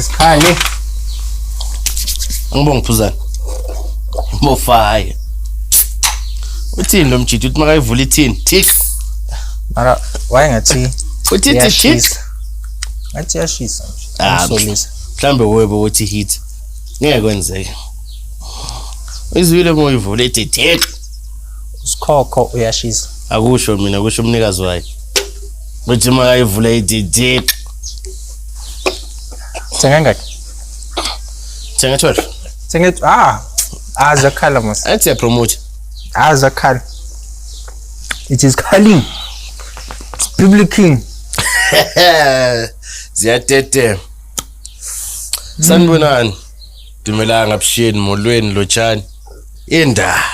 Isikhali. Ngibonga phuzana. Mofaya. Uthini lo mjidi uthi makayivula ithini? Tick. Mara wayengathi Uthi tick. Ngathi yashisa nje. Solisa. Mhlambe webo uthi hit. Ngeke kwenzeke. Izwile moyivula ethi tick. Usikhokho uyashisa. Akusho mina kusho umnikazi wayo. Uthi makayivula ethi tick. Ngangaki? Thenga 12. Thenget azakhala mos. Athi promote. Azakhala. It is calling. It's biblical. Ziyatete. Sanibonani. Dumelanga busheni molweni lotshani. Inda.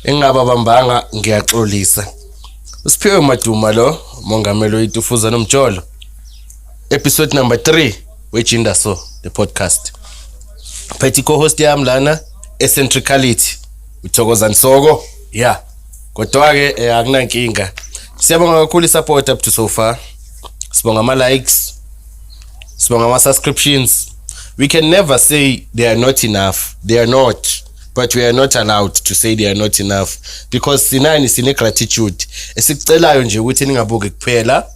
Engababambanga ngiyaxolisa. Usiphiwe Maduma lo, mongameli wethu ufuza nomjolo. Episode number 3 we Jinda the podcast. Phethi co-host yami lana eccentricality. Uthokoza Nsoko. Yeah. Kodwa ke akunankinga. Siyabonga kakhulu support up to so far. Sibonga ama likes. Sibonga ama subscriptions. We can never say they are not enough. They are not. But we are not allowed to say they are not enough because sinani sine gratitude. Esicelayo nje ukuthi ningabuke kuphela.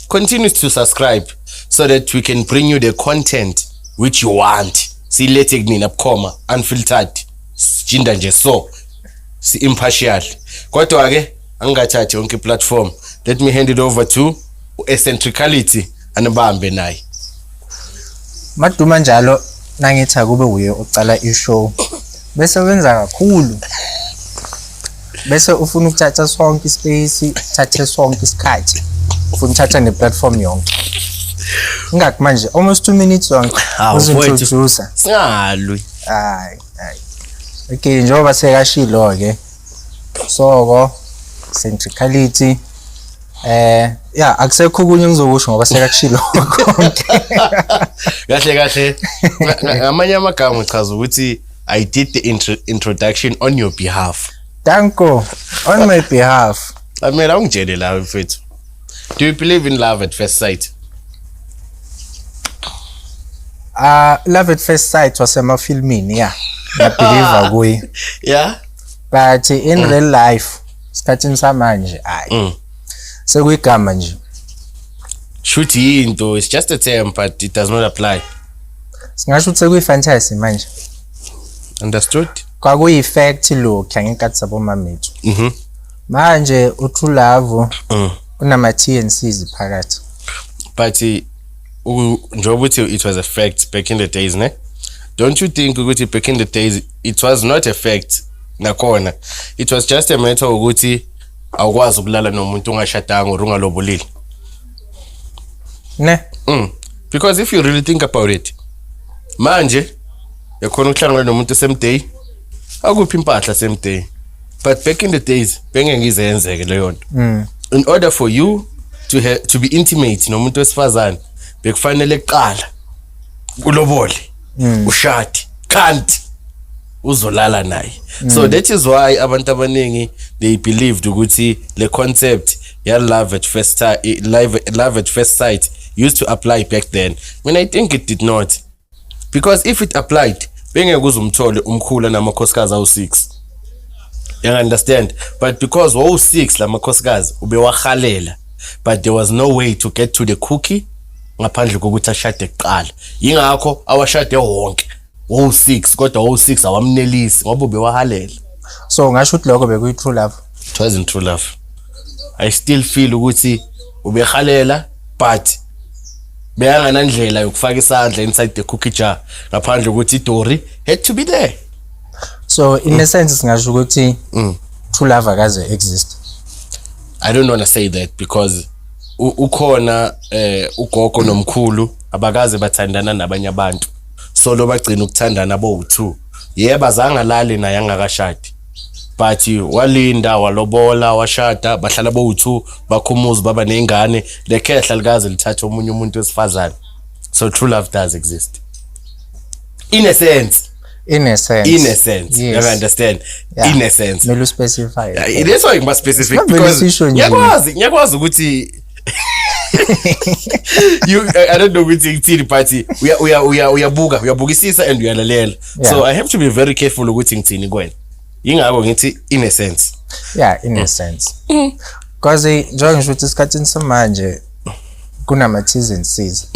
Continue to subscribe so that we can bring you the content which you want. Silete kunina bukhoma unfiltered. Jinda nje so. Si impartial. Kodwa ke angathathi yonke platform. Let me hand it over to eccentricality anibambe naye. Maduma njalo nangithi akube uye ucala ishow. Bese wenza kakhulu. Bese ufuna ukuthatha sonke ispace, uthathe sonke isikhathi. Ufuna uthatha neplatform yonke. Ngakho manje almost 2 minutes wonke uzintroduce. Singalwi. Hayi. Okay, njengoba sekashilo ke. Soko centricality yeah akusekho kunye ngizokusho ngoba sekakushilo konke. Kahle. Ngamanye amagama uchaza ukuthi I did the introduction on your behalf. Danko, on my behalf. Amela ungitshele la mfethu. Do you believe in love at first sight? Love at first sight wasemafilmini, yeah. I believe akuyi. Yeah. But in real life, sikhathini samanje hayi. Sekuyigama nje. Shoot into, it's just a term but it does not apply. Singasho ukuthi sekuyi fantasy manje. Understood? Kwakuyi fact lo kyangenkathi sabo mamethu. Manje utrue love unama TNCs phakathi. But njengoba uthi it was a fact back in the days, ne? Don't you think ukuthi back in the days it was not a fact nakhona? It was just a matter ukuthi awukwazi ukulala nomuntu ongashadanga or ungalobolile. Ne? Because if you really think about it, manje yakhona ukuhlangana nomuntu same day, akuphi impahla same day. But back in the days bengengize yenzeke leyo nto. In order for you to be intimate nomuntu wesifazane bekufanele eqala ulobole ushadi kanti uzolala naye. So that is why abantu abaningi they believed ukuthi le concept ya love at first sight used to apply back then. When I think it did not, because if it applied bengeke uzumthole umkhulu namakhosikazi awu6. You understand? But because wawu6 lamakhosikazi ubewahalela, but there was no way to get to the cookie ngaphandle kokuthi ashade kuqala. Yingakho awashade wonke wawu6 kodwa wawu6 awamnelisi ngoba ubewahalela. So ngasho ukuthi lokho bekuyi true love. It wasn't true love. I still feel ukuthi ubehalela but beyanganandlela yokufaka isandla inside the cookie jar ngaphandle ukuthi iDori had to be there. So in a sense singasho ukuthi true love akaze exist. I don't want to say that because ukhona ugogo nomkhulu abakaze bathandana nabanye abantu. So lo bagcina ukuthandana bo2. Yebo azangalali naye angakashadi. But walinda walobola washada bahlala bo2 bakhumuza baba nengane lekhehla likaze lithatha omunye umuntu wesifazane. So true love does exist. In a sense. Yes. You understand? Yeah. In a sense. Melu specify. It is why you must specific because ngiyakwazi ukuthi I don't know which ngithini but uyabukisisa and uyalalela. So I have to be very careful ukuthi ngithini kwena. Yingakho ngithi in a sense. Yeah, in a sense. Because njengoba ngisho ukuthi isikhathini samanje kunama T's and C's.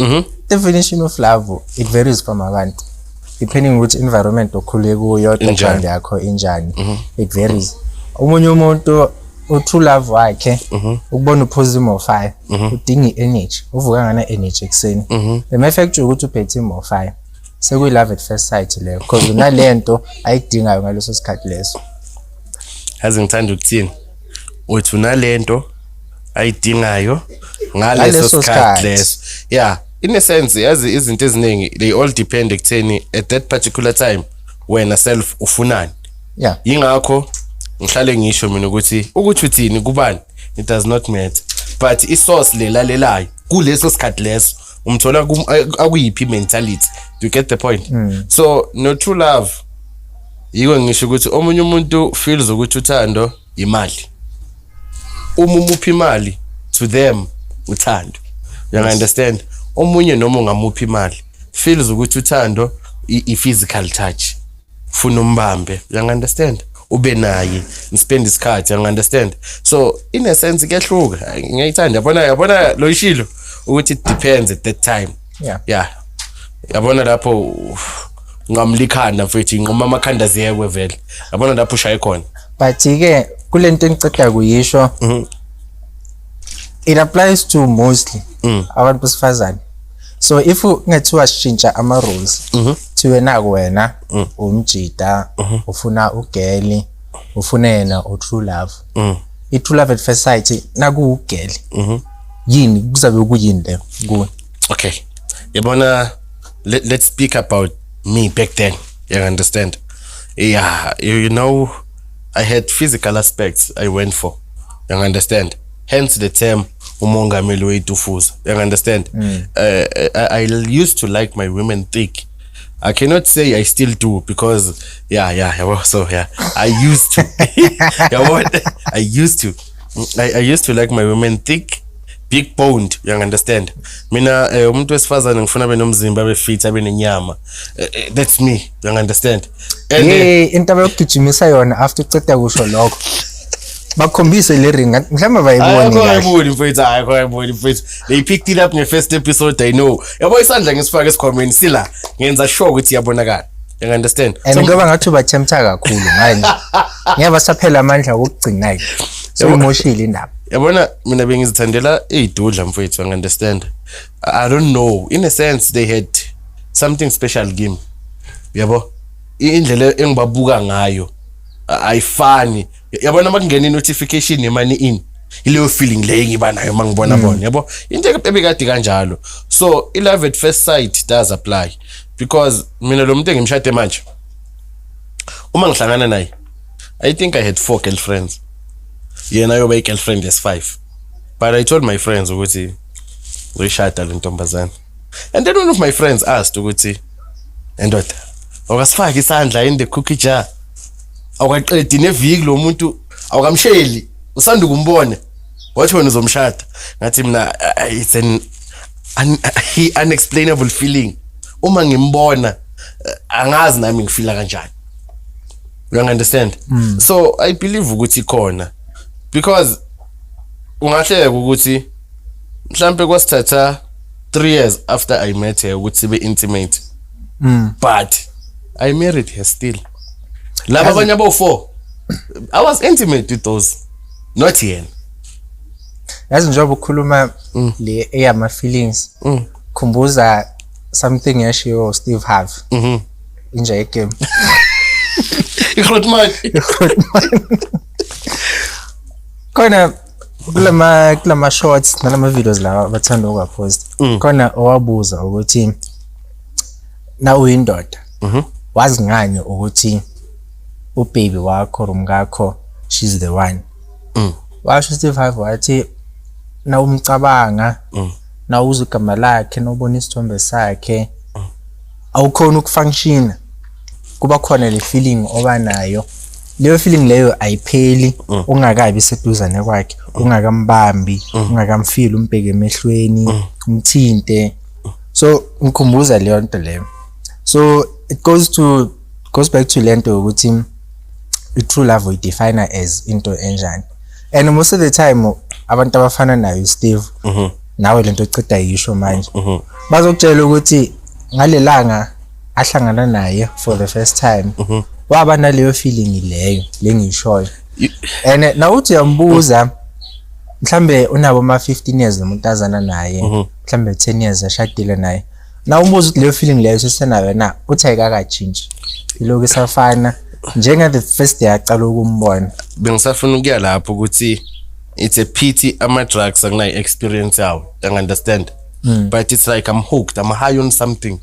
Definition of love it varies from abantu. Depending which environment okhule kuyo, background yakho injani. It varies. Umunye umuntu true love wakhe ukubona uphuza imo5 udinga energy uvuka ngana energy ekseni the matter fact ukuthi uphethe imo5 sekuyi love at first sight leyo because unalento ayidingayo ngaleso sikhathi leso hazi ngithanda ukuthini uthi unalento ayidingayo ngaleso sikhathi leso yeah in a sense yazi izinto eziningi they all depend ekutheni at that particular time wena self ufunani yeah yingakho ngihlale ngisho mina ukuthi uthini kubani it does not matter but isource lelalelayo kuleso sikhathi leso umthola akuyiphi mentality do you get the point so no true love yiko ngisho ukuthi omunye umuntu feels ukuthi uthando imali umuphi imali to them uthando you understand omunye noma ungamuphi imali feels ukuthi uthando i physical touch funa umbambe you understand ube naye spend isikhathi you understand so in a sense kuyahluka ngiyayithanda yabona lo ishilo ukuthi it depends at that time yeah yabona lapho ngamlikhanda mfethu inqoma amakhanda ziyekwe vele yabona lapho ushaye khona but ke kulento engiceda kuyisho it applies to mostly abantu besifazane so if ungethiwa shintsha ama rules thiwe naku wena umjida ufuna ugeli ufuna yena true love I true love at first sight naku ugeli yini kuzabe kuyini le ku okay yabona let's speak about me back then you understand yeah you know I had physical aspects I went for you understand hence the term umongameli wethufuza you understand I used to like my women thick I cannot say I still do because so I used to I used to like my women thick big boned you understand mina umuntu wesifazane ngifuna benomzimba befit abenenyama that's me you understand and into abakugijimisa yona after uceda kusho lokho bakhombise le ring mhlamba bayiboni mfethu they picked it up in the first episode I know yabo isandla ngisifaka esikhomeni sila ngenza sure ukuthi yabonakala you understand and ngoba ngathi bathemtha kakhulu manje ngiyaba saphela amandla okugcina so emotional indaba yabona mina bengizithandela idudla mfethu you understand I don't know in a sense they had something special game yabo indlela engibabuka ngayo ayifani yabona makungena notification yemani in ileyo feeling leyo ngiba nayo mangibona bona yabo into ebekade kanjalo so I love at first sight does apply because mina lo muntu engimshade manje uma ngihlangana naye I think I had 4 girlfriends yena yoba girlfriend is 5 but I told my friends ukuthi uyishada le ntombazana and then one of my friends asked ukuthi endoda awasifaki isandla in the cookie jar awaqedi neviki lo muntu awukamsheli usanda ukumbona wathi wena uzomshada ngathi mina it's an unexplainable feeling uma ngimbona angazi nami ngifila kanjani you understand so I believe ukuthi khona because ungahleka ukuthi mhlambe kwasithatha 3 years after I met her ukuthi sibe intimate but I married her still laba abanye abo 4 I was intimate with those not yena yazi njengoba ukhuluma le eyama feelings khumbuza something yashiyo Steve Harvey inje game ikhotman kona kulama shorts nalama videos la bathanda ukwapost kona owabuza ukuthi na uyindoda wazi ngani ukuthi ubaby wakho umkakho she's the one washo Steve Harvey wathi na umcabanga na uzigama lakhe nobona isithombe sakhe awukhona ukufunction kuba khona le feeling oba nayo leyo feeling leyo ayipheli ungakabi seduzane kwakhe ungakambambi ungakamfeel umbheke emehlweni umthinte so ngikhumbuza leyo nto leyo so it goes back to lento ukuthi true love we define as into enjani and most of the time abantu abafana nayo Steve nawe lento eceda yisho manje bazokutshela ukuthi ngalelanga ahlangana naye for the first time waba naleyo feeling leyo lengishoyo and nawuthi uyambuza mhlambe unabo ma 15 years nomuntu azana naye mhlambe 10 years ashadile naye na umbuza ukuthi leyo feeling leyo sesenayo na uthi ayikakachinji iloko isafana njenga the first day aqala ukumbona bengisafuna ukuya lapho ukuthi it's a pity ama drugs akunayi experience yawo I understand but it's like I'm hooked I'm high on something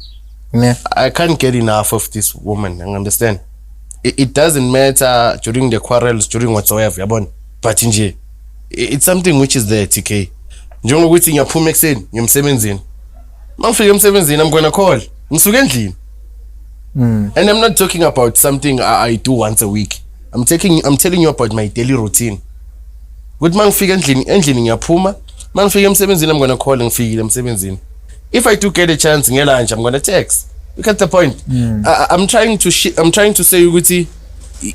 I can't get enough of this woman I understand it doesn't matter during the quarrels during whatsoever yabona but nje it's something which is there TK njengokuthi ngiyaphuma ekseni ngiyemsebenzini mangifika emsebenzini I'm going to call ngisuke endlini and I'm not talking about something I do once a week I'm telling you about my daily routine ukuthi mangifika endlini ngiyaphuma mangifika emsebenzini I'm going to call ngifikile emsebenzini if I do get a chance ngelunch I'm going to text you get the point I'm trying to say ukuthi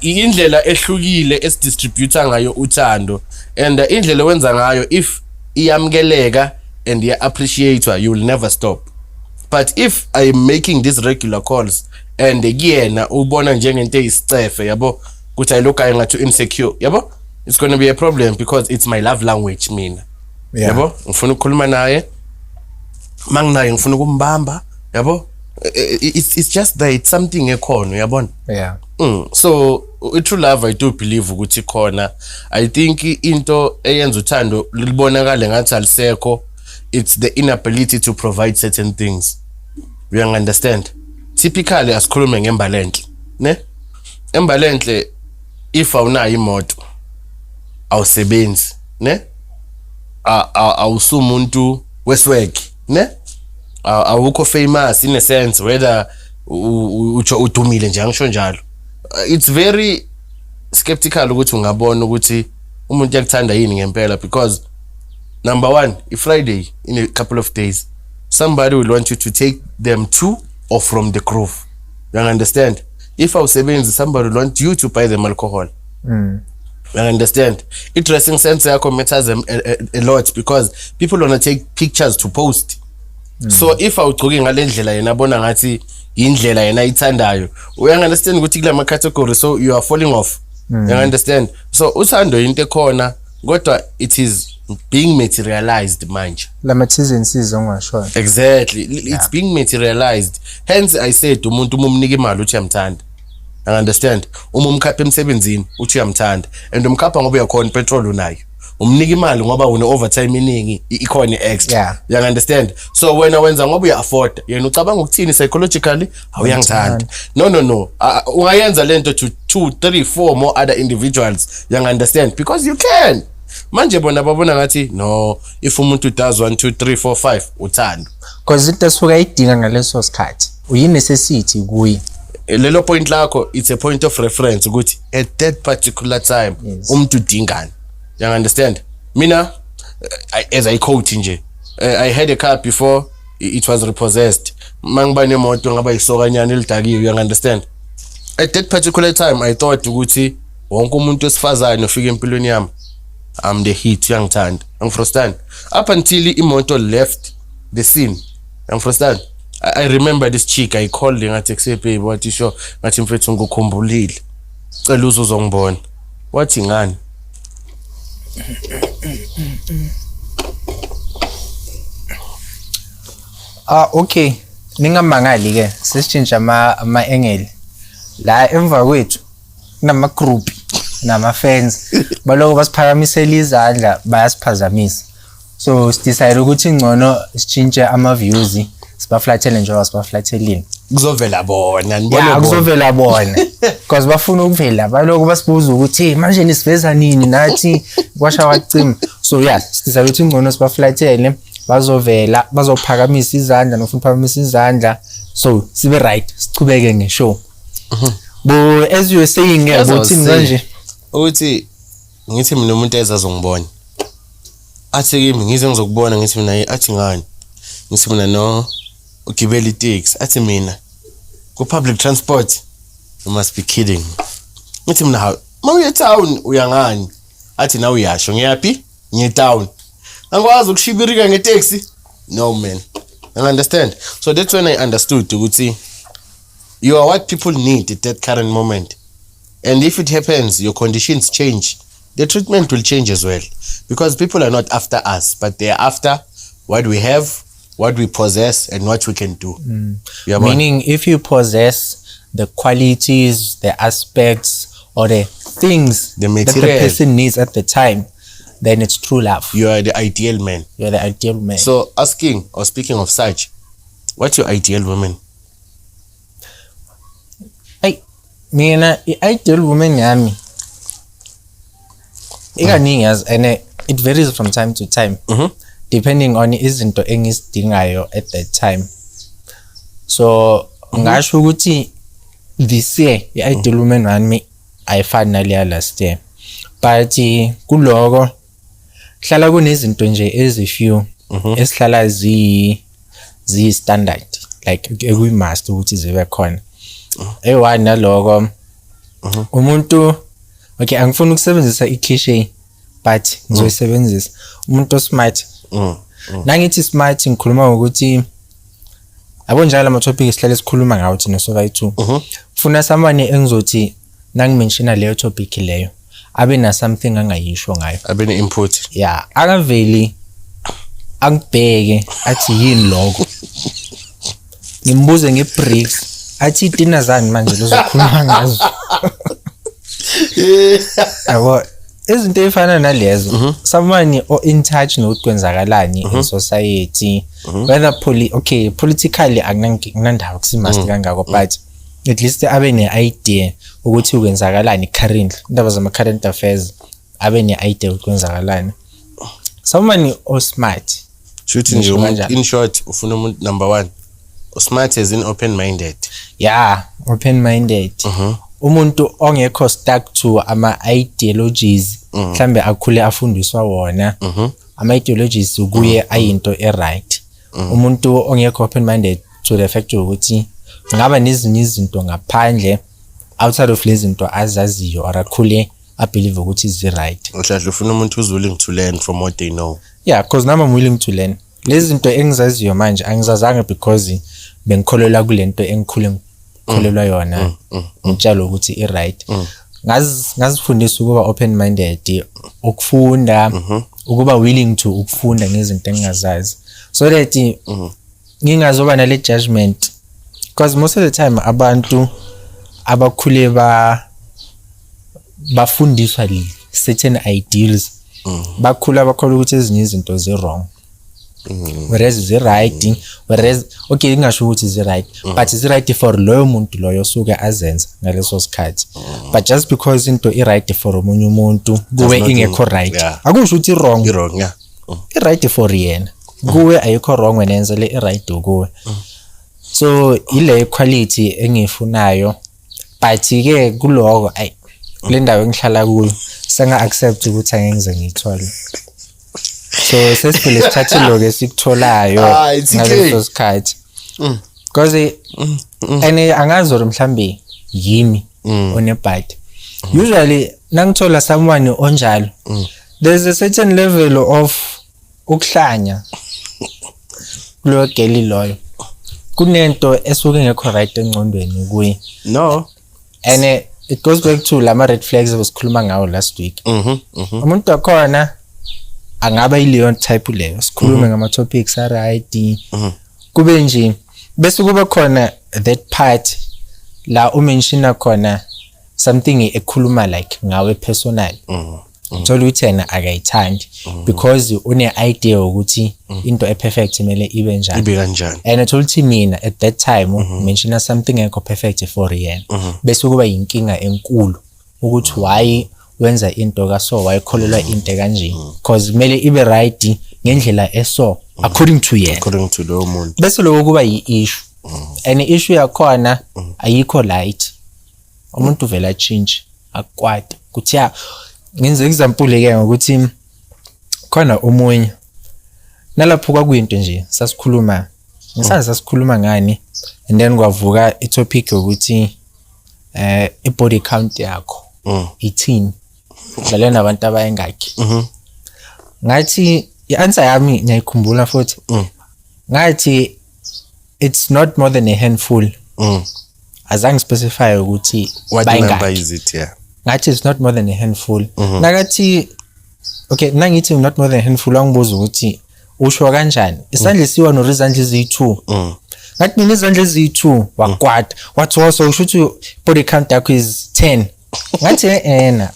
indlela ehlukile esidistributor ngayo uthando and indlela wenza ngayo if iyamkeleka and ya appreciate you will never stop but if I am making these regular calls and kuyena ubona njengento eyisicefe yabo ukuthi ayiloka ngathi insecure yabo it's going to be a problem because it's my love language mina yabo ngifuna ukukhuluma naye manginaye ngifuna ukumbamba yabo it's just that it's something ekhono yabona so true love I do believe ukuthi khona I think into eyenza uthando libonakala ngathi alisekho it's the inability to provide certain things you understand typically asikhulume ngembalenhle ne embalenhle if awunayo imoto awusebenzi ne awusumuntu weswag ne awukho famous in a sense whether udumile nje angisho njalo it's very skeptical ukuthi ungabona ukuthi umuntu yakuthanda yini ngempela because number one if Friday in a couple of days somebody will want you to take them to or from the groove you understand if awusebenzi somebody will want you to buy them alcohol you understand it dressing sense yakho matters a lot because people want to take pictures to post so if awugcoke ngalendlela yena bona ngathi indlela yena ithandayo you understand ukuthi kula category so you are falling off you understand so uthando into ekhona kodwa it is being materialized manje lama-T's ongasho exactly it's being materialized hence I said umuntu umumnika imali uthi uyamthanda you understand umkhapha emsebenzini uthi uyamthanda and umkhapha ngoba uyakhona petrol unayo umnika imali ngoba une overtime iningi ikhona extra you understand so wena wenza ngoba uya afford yena ucabanga ukuthini psychologically awuyangithanda no ungayenza lento to 2 3 4 more other individuals you understand because you can manje bona babona ngathi no if umuntu does 1 2 3 4 5 uthando because into esuka idinga ngaleso sikhathi uyinecessity kuyi lelo point lakho it's a point of reference ukuthi at that particular time umuntu udingani you understand mina as I quote nje I had a car before it was repossessed mangiba nemoto ngaba isokanyana elidakiwe you understand at that particular time I thought ukuthi wonke umuntu osifazane ofika empilweni yami I'm the hit uyangithanda angifrustani up until imoto left the scene angifrustani I remember this chick I called ngathi kusebabe wathi sho ngathi mfethu ngikukhumbulile cela uzongibona wathi ngani okay ningamangali ke sesitshintsha ama angle la emva kwethu nama group nama fans baloko basiphakamisela izandla bayasiphazamisa so decide ukuthi ngcono sitshintshe ama views sibaflathele njengoba sibaflathelile kuzovela bona kuzovela bona because bafuna ukuvela baloko basibuza ukuthi manje nisiveza nini nathi kwasha wacima so decide ukuthi ngcono sibaflathele bazovela bazophakamisa izandla nofuna uphakamisa izandla so sibe right sichubeke ngeshow Bo as you were saying about manje uthi ngithi mina umuntu ezazongibona athi kimi ngize ngizokubona ngithi mina athi ngani ngithi mina no ugibela itaxi athi mina ku public transport you must be kidding ngithi mina mawuye town uyangani athi na uyasho ngiyapi ngiye town angikwazi ukushibirika ngetaxi no man you understand so that's when I understood ukuthi you are what people need at that current moment. And if it happens, your conditions change, the treatment will change as well. Because people are not after us, but they are after what we have, what we possess, and what we can do. Meaning, if you possess the qualities, the aspects, or the things the that the person needs at the time, then it's true love. You are the ideal man. You're the ideal man. So asking or speaking of such, what's your ideal woman? Mina ideal woman yami ikaningi and it varies from time to time depending on izinto engisidingayo at that time. So ngasho ukuthi this year ideal woman wami ayifani naleya last year, but kuloko hlala kunezinto nje ezifew esihlala zi standard like we must ukuthi zibe khona. One naloko umuntu okay angifuni ukusebenzisa i-cliche but ngizoyisebenzisa umuntu smart. Nangithi smart ngikhuluma ukuthi abo njalo ama topic sihlale sikhuluma ngawo thina sobayi2 ufuna someone engizothi nangimenshina leyo topic leyo abe na something angayisho ngayo, abe ne input. Yeah, akaveli angibheke athi yini lokho ngimbuze ngebricks athi idina zani manje lozokhuluma ngazo. Yabo izinto efana nalezo someone in touch nokwenzakalani in society whether politically akunandaba kusimast kangako but at least abe ne idea ukuthi ukwenzakalani currently indaba zama current affairs abe ne idea ukwenzakalani. Someone smart shooting in short ufuna umuntu number 1 smart as in open minded. Yeah, open minded. Umuntu ongekho stuck to ama ideologies mhlambe akhule afundiswa wona ama ideologies ukuye ayinto right. Umuntu ongekho open minded to the fact ukuthi ngaba nezinye izinto ngaphandle outside of lezi zinto azaziyo or akhule abelieve ukuthi zi right. Uhlahle ufuna umuntu who's willing to learn from what they know. Yeah, because now I'm willing to learn. Lezi zinto engizaziyo manje angizazanga because bengikholela kulento engikhule ngikholelwa yona ngitshalo ukuthi i right. Ngazifundisa ukuba open minded, ukufunda, ukuba willing to ukufunda ngezinto engingazazi so that ngingazoba nale judgment, because most of the time abantu abakhule bafundiswa certain ideals bakhula bakholwa ukuthi ezinye izinto zi wrong whereas zi right, whereas okay ngingasho ukuthi zi right but zi right for loyo muntu loyo suke azenza ngaleso sikhathi but just because into i right for omunye umuntu kuwe ingekho right akusho ukuthi wrong. Yeah. I right for yena kuwe ayikho wrong wena yenzele i right kuwe. So ile quality engifunayo but ke kuloko le ndawo engihlala kuyo senga accept ukuthi angeke ngiyithole. So sesifile sithathe lo ke sikutholayo ngaleso sikhathi because ene angazi mhlambe yimi onebite usually nangithola someone onjalo there's a certain level of ukuhlanya lo geli loyo kunento esuke ngekho right engcondweni kuyi no and it goes back to lama red flags esikhuluma ngawo last week. Umuntu akhona angaba ileyo type leyo sikhulume ngama topics right kube nje bese kuba khona that part la umenshina khona something ekhuluma like ngawe personal uthola ukuthi yena akayithandi because une idea ukuthi into eperfect imele ibe njani ibe kanjani and uthola ukuthi mina at that time menshina something ekho perfect for yena bese kuba inkinga enkulu ukuthi why wenza into kaso wayekholelwa into kanje because kumele ibe right ngendlela eso according to yena, according to lo muntu bese lokho kuba yi-issue and issue yakhona ayikho light umuntu vele change akwade kuthiya ngenze example ke ngokuthi khona umunye nalapho kwakuyinto nje sasikhuluma sasikhuluma ngani and then kwavuka itopic ukuthi i-body count yakho ithini dlale nabantu abayengakhi ngathi i-answer yami ngiyayikhumbula futhi ngathi it's not more than a handful azange specify ukuthi bayingakhi ngathi it's not more than a handful nakathi okay nangithi not more than a handful angibuza ukuthi usho kanjani isandla siwa no izandla eziyi2 ngathi mina izandla eziyi2 wakwata wathi also usho ukuthi body count yakho is 10 ngathi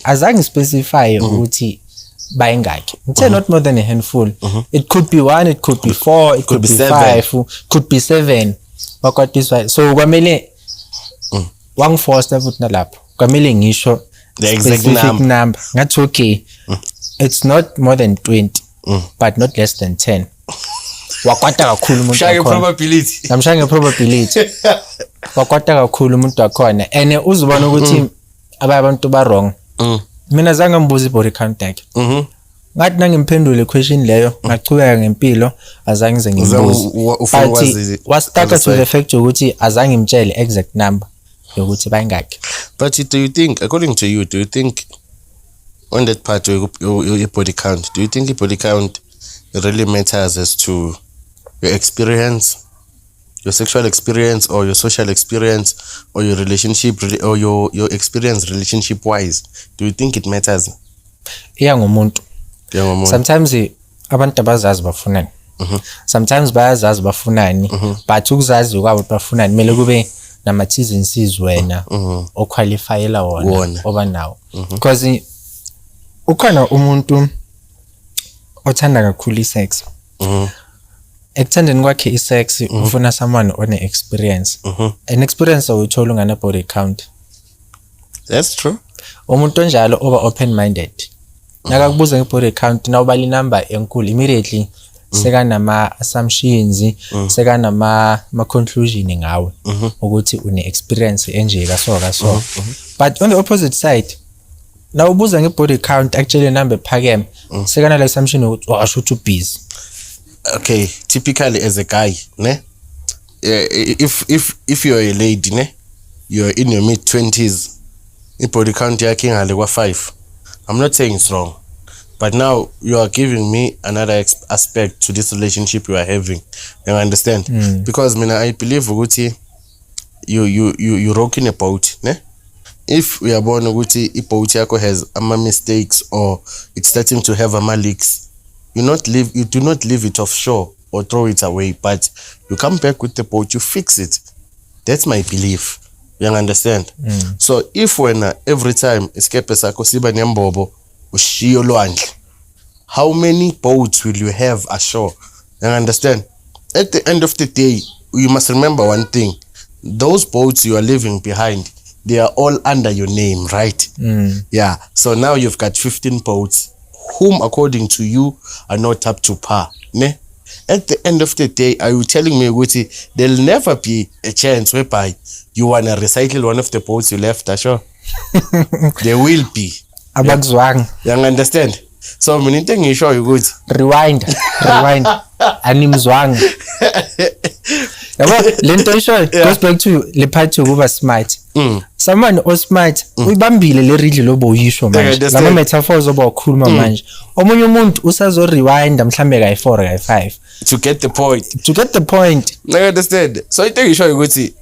azange specify ukuthi bayingakhi ngithe not more than a handful it could be 1 it could be 4 it could be 5 could be 7 wakwatiswa so kwamele wangiforce futhi nalapho kwamele ngisho the exact number ngathi okay it's not more than 20 but not less than 10 wakwata kakhulu umuntu shake probability namshaya probability wakwata kakhulu umuntu wakhona and uzubona ukuthi abantu ba wrong mina zange ngibuza ibody count yakhe ngathi nangimphendule question leyo ngachubeka ngempilo azange ngize ngibuze wastaka to the fact ukuthi azange ngimtshele exact number yokuthi bayingakhi. But do you think, according to you, do you think on that part of your body count, do you think your body count really matters as to your experience, your sexual experience, or your social experience, or your relationship, or your experience relationship wise? Do you think it matters? Yeah, ngomuntu. Sometimes abantu abazazi bafunani. Sometimes bayazazi bafunani, but ukuzazi kwabo bafunani mele kube namathize insizwe wena oqualifyela wona oba nawo. Because ukhona umuntu othanda kakhulu isex. Ekuthandeni kwakhe isex ufuna someone one experience. An experience oyithola ngana body count. That's true. Umuntu onjalo over open minded. Nakakubuza ngebody count nawubali number enkulu immediately seka nama assumptions seka nama conclusion ngawe ukuthi une experience enje kaso but on the opposite side nawubuza ngebody count actually number phakeme seka na assumption ukuthi washo ukuthi busy. Okay, typically as a guy, ne? If you're a lady, ne? You're in your mid 20s, in body count yakhe ngale kwa 5. I'm not saying it's wrong, but now you are giving me another aspect to this relationship you are having. You understand? Because I believe ukuthi you rocking a boat, ne? If we are born ukuthi a boat yako has ama mistakes or it's starting to have ama leaks, you do not leave it offshore or throw it away, but you come back with the boat, you fix it. That's my belief. You understand? So if when every time escape sako siba nembobo ushiyo lwandle, how many boats will you have ashore? You understand? At the end of the day, you must remember one thing. Those boats you are leaving behind, they are all under your name, right? Yeah. So now you've got 15 boats whom according to you are not up to par. Ne? At the end of the day, are you telling me Guti, there'll never be a chance whereby you wanna recycle one of the boats you left, Asho? There will be. Abagzwang. You understand? So mininte ngisho ukuthi rewind animzwang. Yabo lento isho goes back to le part ukuba smart. Someone o smart uyibambile le ridle lobo uyisho manje. Lama metaphors oba ukhuluma manje. Omunye umuntu usazo rewind mhlambe kayi4 kayi5 to get the point. You understand? So into ngisho ukuthi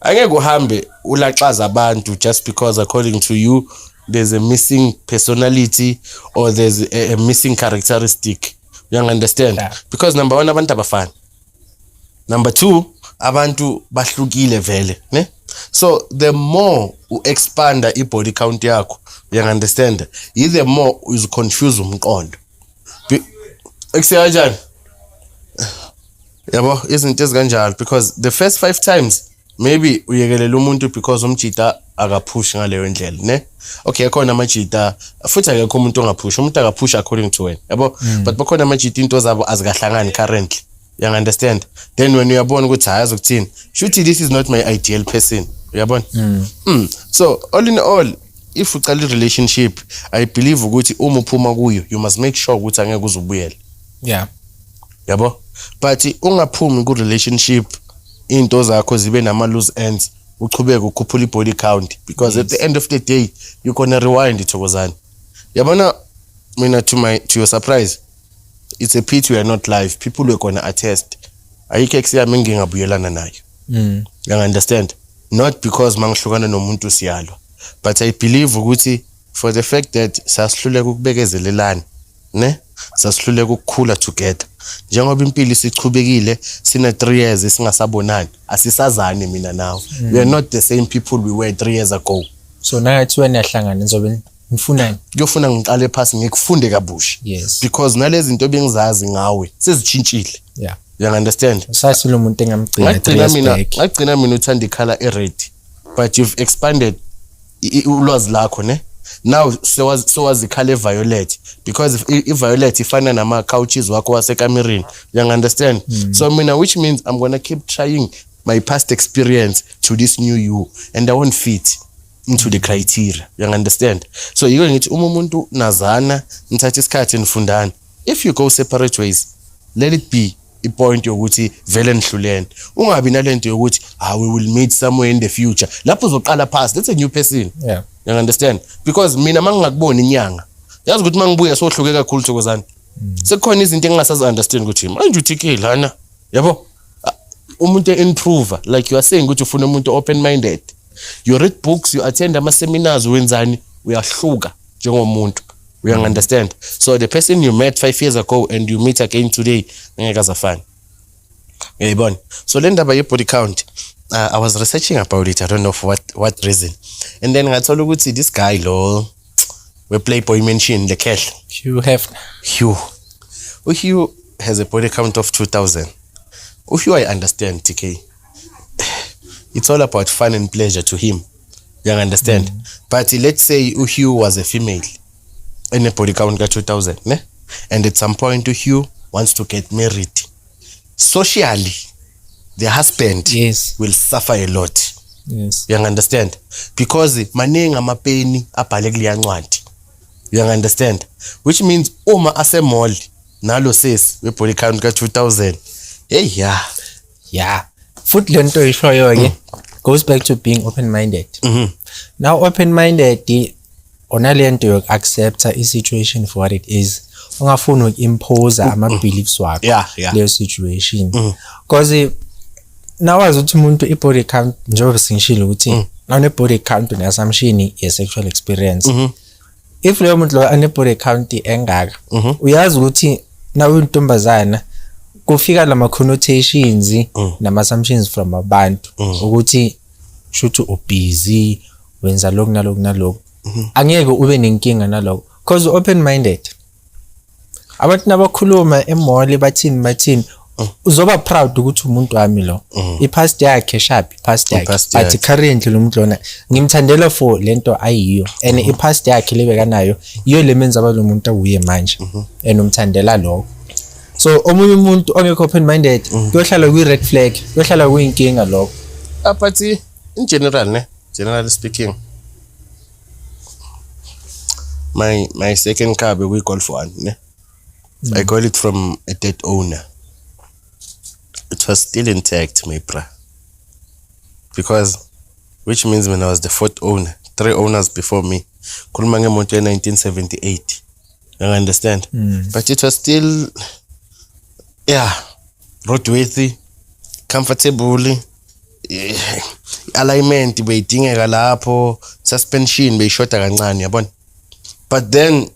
angeke uhambe ulaxaza abantu just because according to you there's a missing personality or there's a missing characteristic. You understand? Yeah. Because number 1 abantu abafani. Number 2 abantu bahlukile vele, ne? So the more you expand the body count yakho, you understand? The more is confuse umqondo. Eksiyajani? Yabo isn't just kanjalo because the first 5 times maybe uyekelela umuntu because umjita akapush ngaleyo ndlela, ne? Okay, khona amajita futhi akekho umuntu ongapush, umuntu akapush according to wena, yabo? But bakhona amajita into zabo azikahlangani currently. You understand? Then when you are born ukuthi hayi azokuthini, should this is not my ideal person. uyabona so all in all if uqala relationship I believe ukuthi uma uphuma kuyo you must make sure ukuthi angeke uzubuyela yabo but ungaphumi ku relationship into zakho zibe nama loose ends uchubeke ukhuphula body count because at the end of the day you gonna rewind ithokozana yabona mina to your surprise it's a pity we are not live people were gonna attest ayike kusiyami ngingabuyelana nayo you understand not because mangihlukana nomuntu siyalwa but I believe ukuthi for the fact that sasihluleka ukubekezelelana ne sasihluleka ukukhula together njengoba impilo isichubekile sina 3 years singasabonani asisazani mina nawe we are not the same people we were 3 years ago so nathi wena yahlangana nizobe nifunani ngiyofuna ngiqale phasi ngikufunde kabusha because nalezi zinto bengizazi ngawe sezitshintshile you understand sasilo umuntu engamgcina ngagcina mina uthanda ikhala ered but you've expanded ulwazi lakho ne now so was ikhala violet because if violet ifana nama couches wakho wasekamereni you understand so mina which means I'm going to keep trying my past experience to this new you and I won't fit into the criteria you understand so yiko ngithi umuntu nazana nithatha isikhathi nifundana if you go separate ways let it be a point yokuthi vele nihlulene ungabi nalento yokuthi we will meet somewhere in the future lapho uzoqala past that's a new person you understand because mina mangingakubona inyanga yazi ukuthi mangibuya sohluke kakhulu Thokozana sekukhona izinto engingasazi understand ukuthi manje uthike lana yabo umuntu improver like you are saying ukuthi ufuna umuntu open minded you read books you attend ama seminars wenzani uyahluka njengomuntu we understand so the person you met 5 years ago and you meet again today ngeke azafana ngiyibona so le ndaba ye body count I was researching about it I don't know for what reason and then ngathola ukuthi this guy lo we playboy mention the cash Hugh has a body count of 2000 Hugh I understand TK it's all about fun and pleasure to him you understand but let's say Hugh was a female in a body count ka 2000 ne and at some point Hugh wants to get married socially the husband will suffer a lot you understand because maningi amapeni abhale kuliya ncwadi you understand which means uma asemall nalo sis we body count ka 2000 futhi lento ishoyo ke goes back to being open minded now open minded onalento yok accepta I situation for what it is ungafuni ukuimpose ama beliefs wakho leyo situation because nawazi ukuthi umuntu I body count njengoba singishilo ukuthi nawune body count une assumption ye sexual experience if leyo muntu lo ane body count engaka uyazi ukuthi nawe untombazana kufika lama connotations nama assumptions from abantu ukuthi shothi ubusy wenza lokho nalokho angeke ube nenkinga nalokho because open minded abantu nabakhuluma emall bathini uzoba proud ukuthi umuntu wami lo ipast yakhe sharp ipast yakhe but currently lo muntu lona ngimthandela for lento ayiyo and ipast yakhe lebeka nayo iyo lemenza lo muntu awuye manje and umthandela lokho so omunye umuntu ongekho open minded kuyohlala kwi red flag kuyohlala kuyinkinga lokho but in generally speaking my second car we golf one ne I got it from a dead owner it was still intact my bra because which means when I was the 4th owner 3 owners before me khuluma ngemoto 1978 you understand but it was still roadworthy comfortable alignment beyidingeka lapho suspension beyishota kancane yabona but then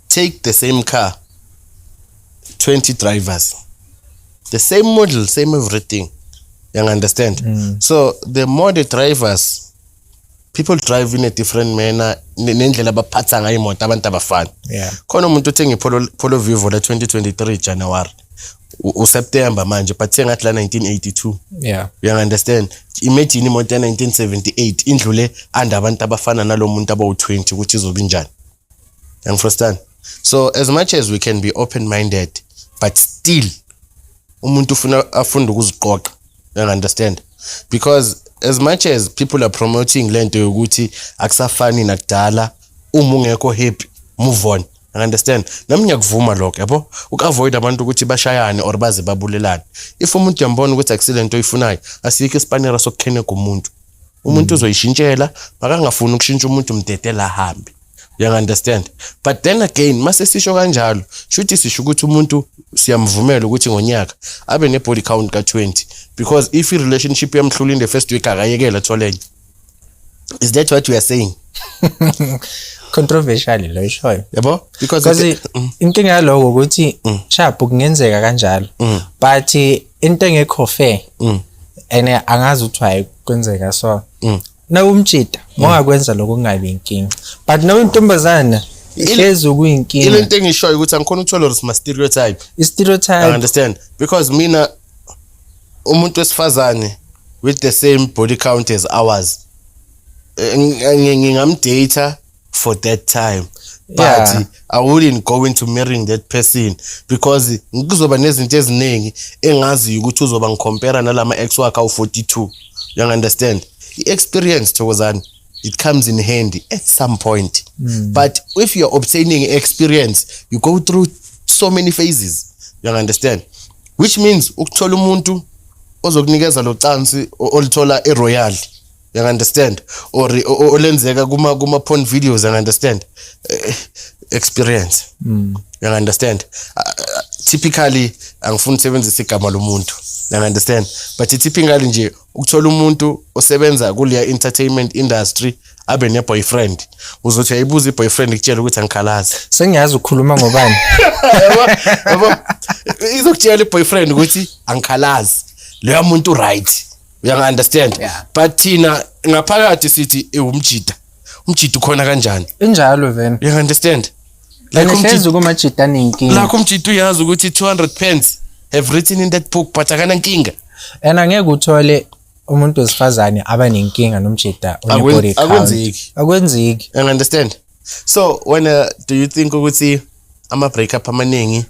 take the same car 20 drivers the same model same everything you understand so the more the drivers people drive in a different manner nendlela abaphatha ngayo imoto abantu abafana khona umuntu othenga Polo Vivo la 2023 January September manje but sengathi la 1982 you understand imagine imoto ya 1978 indlule abantu abafana nalomuntu abawu20 ukuthi izoba injani you understand so as much as we can be open minded but still umuntu ufuna afunda ukuziqoqa you understand because as much as people are promoting lento yokuthi akusafani nakudala ungekho happy move on. I understand. Nami ngiyakuvuma lokho yabo. Ukavoid abantu ukuthi bashayane or baze babulelane. If umuntu uyambona ukuthi accident oyifunayo, asikho isipanera sokukheneka umuntu. Umuntu uzoyishintshela, makangafuni ukushintsha umuntu umdedela ahambe. You understand? But then again, mase sisho kanjalo, shuthi sisho ukuthi umuntu siyamvumela ukuthi ngonyaka abe ne body count ka20 because if I relationship yamhlula in the first week akayekela tholenye. Is that what we are saying? Controversial lo ishoyo. Yabo? Because inkinga yaloko ukuthi sharp kungenzeka kanjalo. But into engekho fair. Ene angazi uthwaye kwenzeka so. Na umtshita ngokwenza lokho kungabi inkinga. But nawe intombazana ihlezi ukuyinkinga. Ile into engishoyo ukuthi angikhona ukuthola ma stereotype. Stereotype. I understand because mina umuntu wesifazane with the same body count as ours. Ngingamdata for that time. But I wouldn't go into marrying that person because ngizoba nezinto eziningi engazi ukuthi uzoba ngicompare nalama ex wakhe u42. You understand? Experience Thokozani, it comes in handy at some point. But if you're obtaining experience, you go through so many phases. You understand? Which means ukuthola umuntu ozokunikeza lo chance olithola eRoyal. You understand? Or olenzeka kuma porn videos. You understand? Experience. You understand? Typically angifuni usebenzisa igama lomuntu. You understand? But typically nje ukuthola umuntu osebenza kuleya entertainment industry abe ne boyfriend uzothi ayibuza iboyfriend ikutshela ukuthi angikhalazi sengiyazi ukukhuluma ngobani yabo izokutshela iboyfriend ukuthi angikhalazi leya muntu right. You understand? But thina ngaphakathi sithi umjida ukhona kanjani injalo vena. You understand? Like umjida kumajida ninkinga lakho umjida uyazi ukuthi 200 pence have written in that book but akana nkinga and angeke uthole umuntu wesifazane abanenkinga nomjida onebody count akwenzeki. You understand? So when do you think ukuthi ama breakup amaningi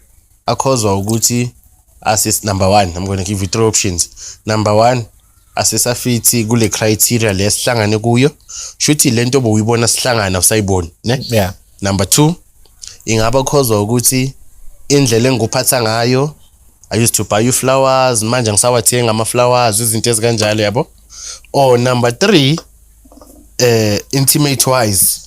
akhozwa ukuthi assist number 1 I'm going to give you 3 options. Number 1 asesafiti kule criteria lesihlangane kuyo shuthi lento bowuyibona sihlangana usayibona ne. Yeah. Number 2 ingaba khozwa ukuthi indlela engikuphatha ngayo I used to buy you flowers manje ngisawathenga ama flowers izinto ezikanjalo yabo. Or number 3 intimate wise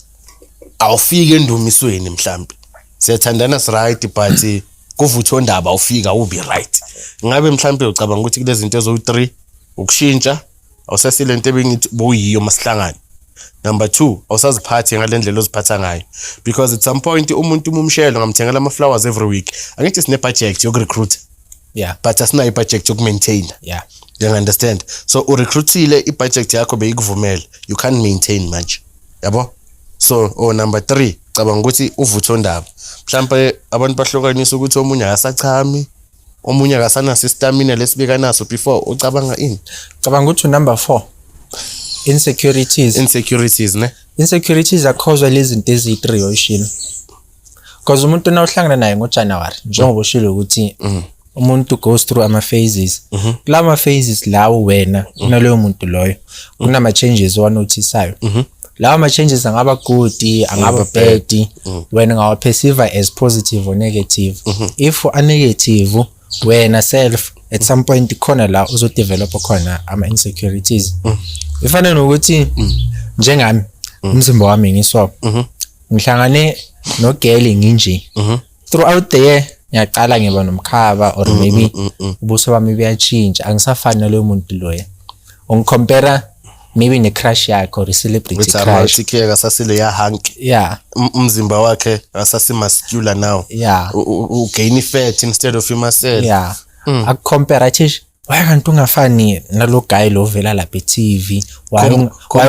awufike endumisweni mhlambi siyathandana right but kuvutho ndaba awufika ubi right. Ngabe mhlambi ucabanga ukuthi kulezi zinto ezo3 ukushintsha awusasile into ebengithi boyiyo masihlangane. Number 2 awusaziphathe ngalendlela oziphatha ngayo because at some point umuntu umumshelo ngamthengela ama flowers every week angithi sine budget yokurecruit. Yeah. But asina i-budget yokumaintain. Yeah. You understand? So urecruitile i-budget yakho beyikuvumela you can't maintain much. Yabo? So number 3 cabanga ukuthi uvutho ndaba mhlawumbe abantu bahlukanisa ukuthi omunye akasachami omunye akasana stamina lesibeka naso before ucabanga ini. Cabanga ukuthi number 4 insecurities ne. Insecurities are caused lezi zinto ezi3 oshilo because umuntu nawuhlangana naye ngoJanuary njengoba ushilo ukuthi umuntu goes through ama phases. Kulama phases lawo wena unaleyo muntu loyo kunama changes wanotisayo. Lawa ma changes angaba good angaba bad wena ngawa perceive as positive or negative. If a negative wena self at some point khona la uzo develop khona ama insecurities. Ifana nokuthi njengami umzimba wami ngiswa ngihlangane no girl nginje throughout the year ngiyaqala ngiba nomkhaba or maybe ubuso bami buyachinja angisafani nalo muntu loya ungicompare maybe ne crush yakhe or celebrity crush sikhe akasasile ya hunk. Yeah. Umzimba wakhe akasasi muscular now. Yeah. Gain fat instead of muscle. Yeah. Akucompare athi why kanti ungafani nalo guy lo vela la pe TV why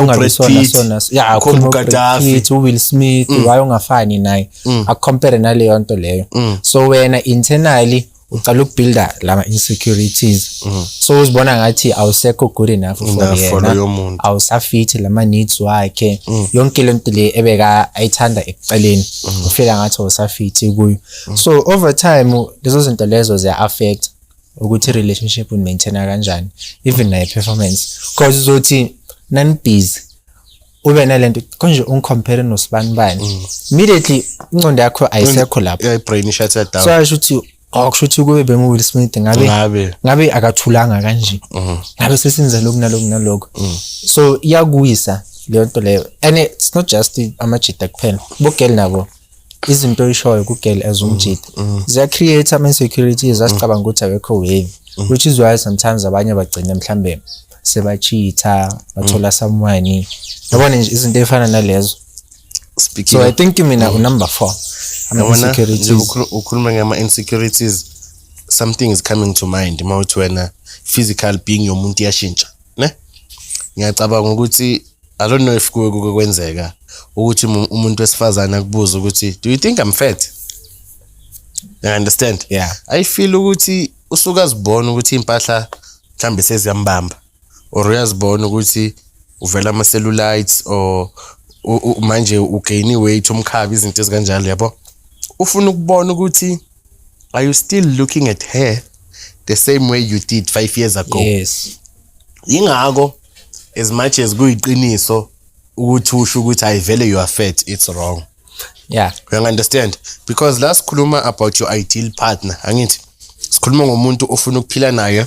ungabisona sona yeah Gaddafi Will Smith why ungafani naye akucompare nale yonto leyo. So wena internally uqala ukubuilda lama insecurities. So uzibona ngathi awusekho good enough for yena awusafiti lama needs wakhe yonke lento le ebeka ayithanda ekuqaleni ufela ngathi awusafiti kuyo. So over time lezo zinto lezo ziya affect ukuthi relationship maintain kanjani even nayo performance because uzothi nani busy ube nalento konje uncompare nosibani immediately ingqondo yakho ayisekho lapho yeah brain shut down so asho ukuthi akushuthi kube bengu-Will Smith ngabe akathulanga kanje ngabe sesenza lokhu nalokho so iyakuyisa leyo nto leyo and it's not just amajita kuphela bogel nabo izinto oyishoyo kugel as umjita ziya create ama insecurities asicabanga ukuthi awekho wave which is why sometimes abanye bagcina mhlambe sebachitha bathola someone yabona nje izinto efana nalezo so I think mina number 4 ama insecurities ukhuluma ngama insecurities something is coming to mind mawuthi wena physical being yomuntu yashintsha ne ngiyacabanga ukuthi I don't know if kuke kwenzeka ukuthi umuntu wesifazana akubuza ukuthi do you think I'm fat? You understand? Yeah. I feel ukuthi usuka zibona ukuthi impahla mhlambe seziyambamba or uyazibona ukuthi uvela ama cellulites or manje ugain weight umkhaba izinto ezikanjalo yabo ufuna ukubona ukuthi are you still looking at her the same way you did 5 years ago? Yes. Ingako as much as kuyiqiniso ukuthi usho ukuthi ayivele you are fat, it's wrong. Yeah. You understand? Because last khuluma about your ideal partner, angithi sikhuluma ngomuntu ofuna ukuphila naye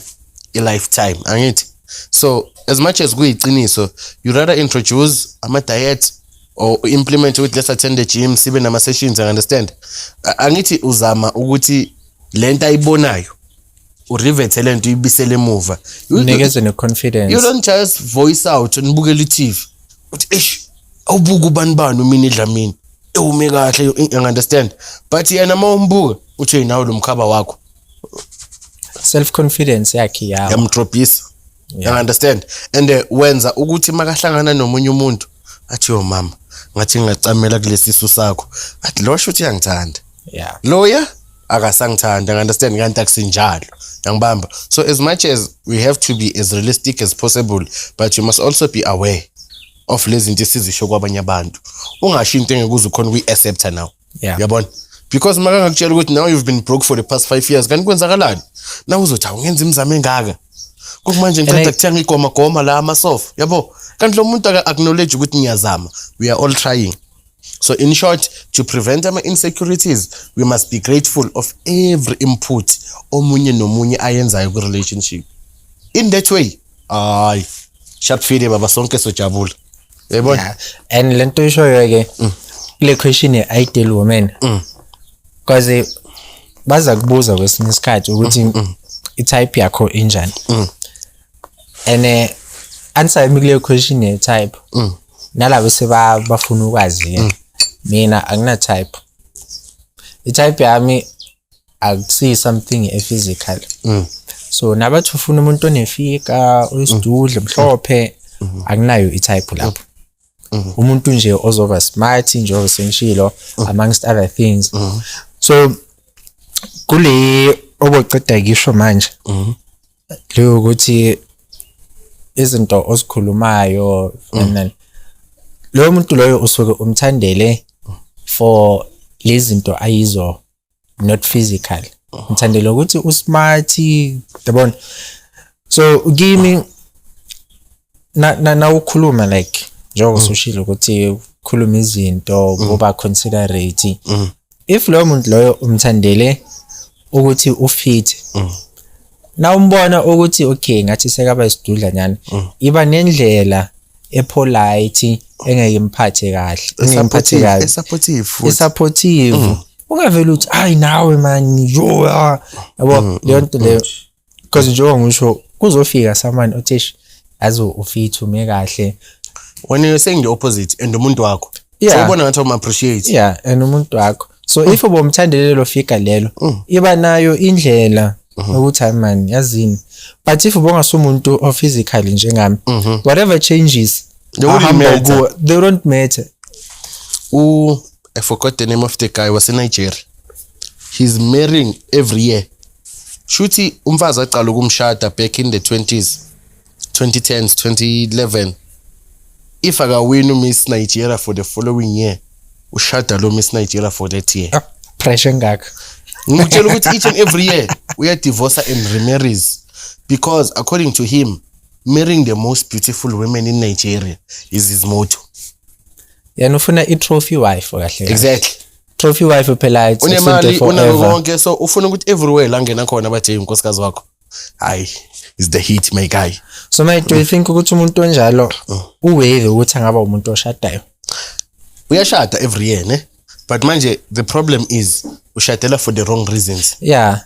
a lifetime, angithi. So as much as kuyiqiniso, you rather introduce ama diet or implement with let's attend the gym, sibe nama sessions, you understand? Angithi uzama ukuthi lento ayibonayo urivete lento ibisele emuva. Unikeze ne confidence. You don't just voice out nibukela iTV. Uthi eish awubuka ubani umini idlamini. Ewume kahle you understand? But yena mawumbuka uthi nawo lo mkhaba wakho. Self confidence yakhe yawo. Yamdropisa. You understand? And wenza ukuthi makahlangana nomunye umuntu athi yo mama ngathi ngacamela kulesisu sakho. Athi lo shuthi yangithanda. Yeah. Loya akasangithanda, you understand kanti akusinjalo. Yangibamba. So as much as we have to be as realistic as possible, but you must also be aware of lezi zinto esizisho kwabanye abantu. Ungasho into engekuze ukhona ukuyi-accepta now. Yeah. Yabona? Because maka ngakutshela ukuthi now you've been broke for the past 5 years kanti kwenzakalani? Now uzothi awungenza imizamo engaka. Kokumanje ngicela ukuthenga igoma la amasofa. Yabo? Kanti lo muntu acknowledge ukuthi ngiyazama. We are all trying. So in short, to prevent our insecurities, we must be grateful of every input omunye nomunye ayenzayo ku relationship. In that way, sharp feed baba sonke sojabula. Yabona? Yeah. And lento ishoyo ke le question ideal woman. Because baza kubuza kwesinye isikhathi ukuthi i-type yakho enjani. And answer yami kule question type. Nalabo sebafuna ukwazi mina angina type. I-type yami akusi something physical. So nabathi ufuna umuntu onefika, oyisidudle, mhlophe, akunayo i-type lapho. Umuntu nje ozoba smart nje osengishilo amongst other things. So kule oboqeda ngisho manje. Leyo ukuthi izinto osikhulumayo and lo muntu loyo usuke umthandele for lezi zinto ayizo not physical. Umthandele ukuthi usmart, yabona. So kimi na ukhuluma like njengoba soshilo ukuthi ukhuluma izinto ngoba considerate. If lo muntu loyo umthandele ukuthi ufit. Na umbona ukuthi okay ngathi sekaba isidudla nyana. Iba nendlela epolite engeke imphathe kahle. Supportive. Ungavela uthi hayi nawe man yo yabo leyo nto leyo because njengoba ngisho kuzofika someone othi azo ufit ume kahle when you saying the opposite and umuntu wakho so ubona ngathi appreciate and umuntu wakho so if ubomthandele lo fika lelo iba nayo indlela ukuthi man yazini but if ubongasomuntu o physically njengami whatever changes they don't matter. I forgot the name of the guy, was in Nigeria. He's marrying every year. Shuti umfazi aqala ukumshada back in the 20s, 2010s, 2011. If akawina Miss Nigeria for the following year, ushada lo Miss Nigeria for that year. Pressure ngaka. Ngikutshela ukuthi each and every year uyadivorce and remarries because according to him marrying the most beautiful women in Nigeria is his motto. Yena ufuna i-trophy wife kahle. Exactly. Trophy wife phela it's unemali unakho so ufuna ukuthi everywhere la ngena khona bathi inkosikazi wakho hayi is the heat my guy. So mate, do you think ukuthi umuntu onjalo uwave ukuthi angaba umuntu oshadayo? Uyashada every year ne, but manje the problem is ushadela for the wrong reasons. Yeah,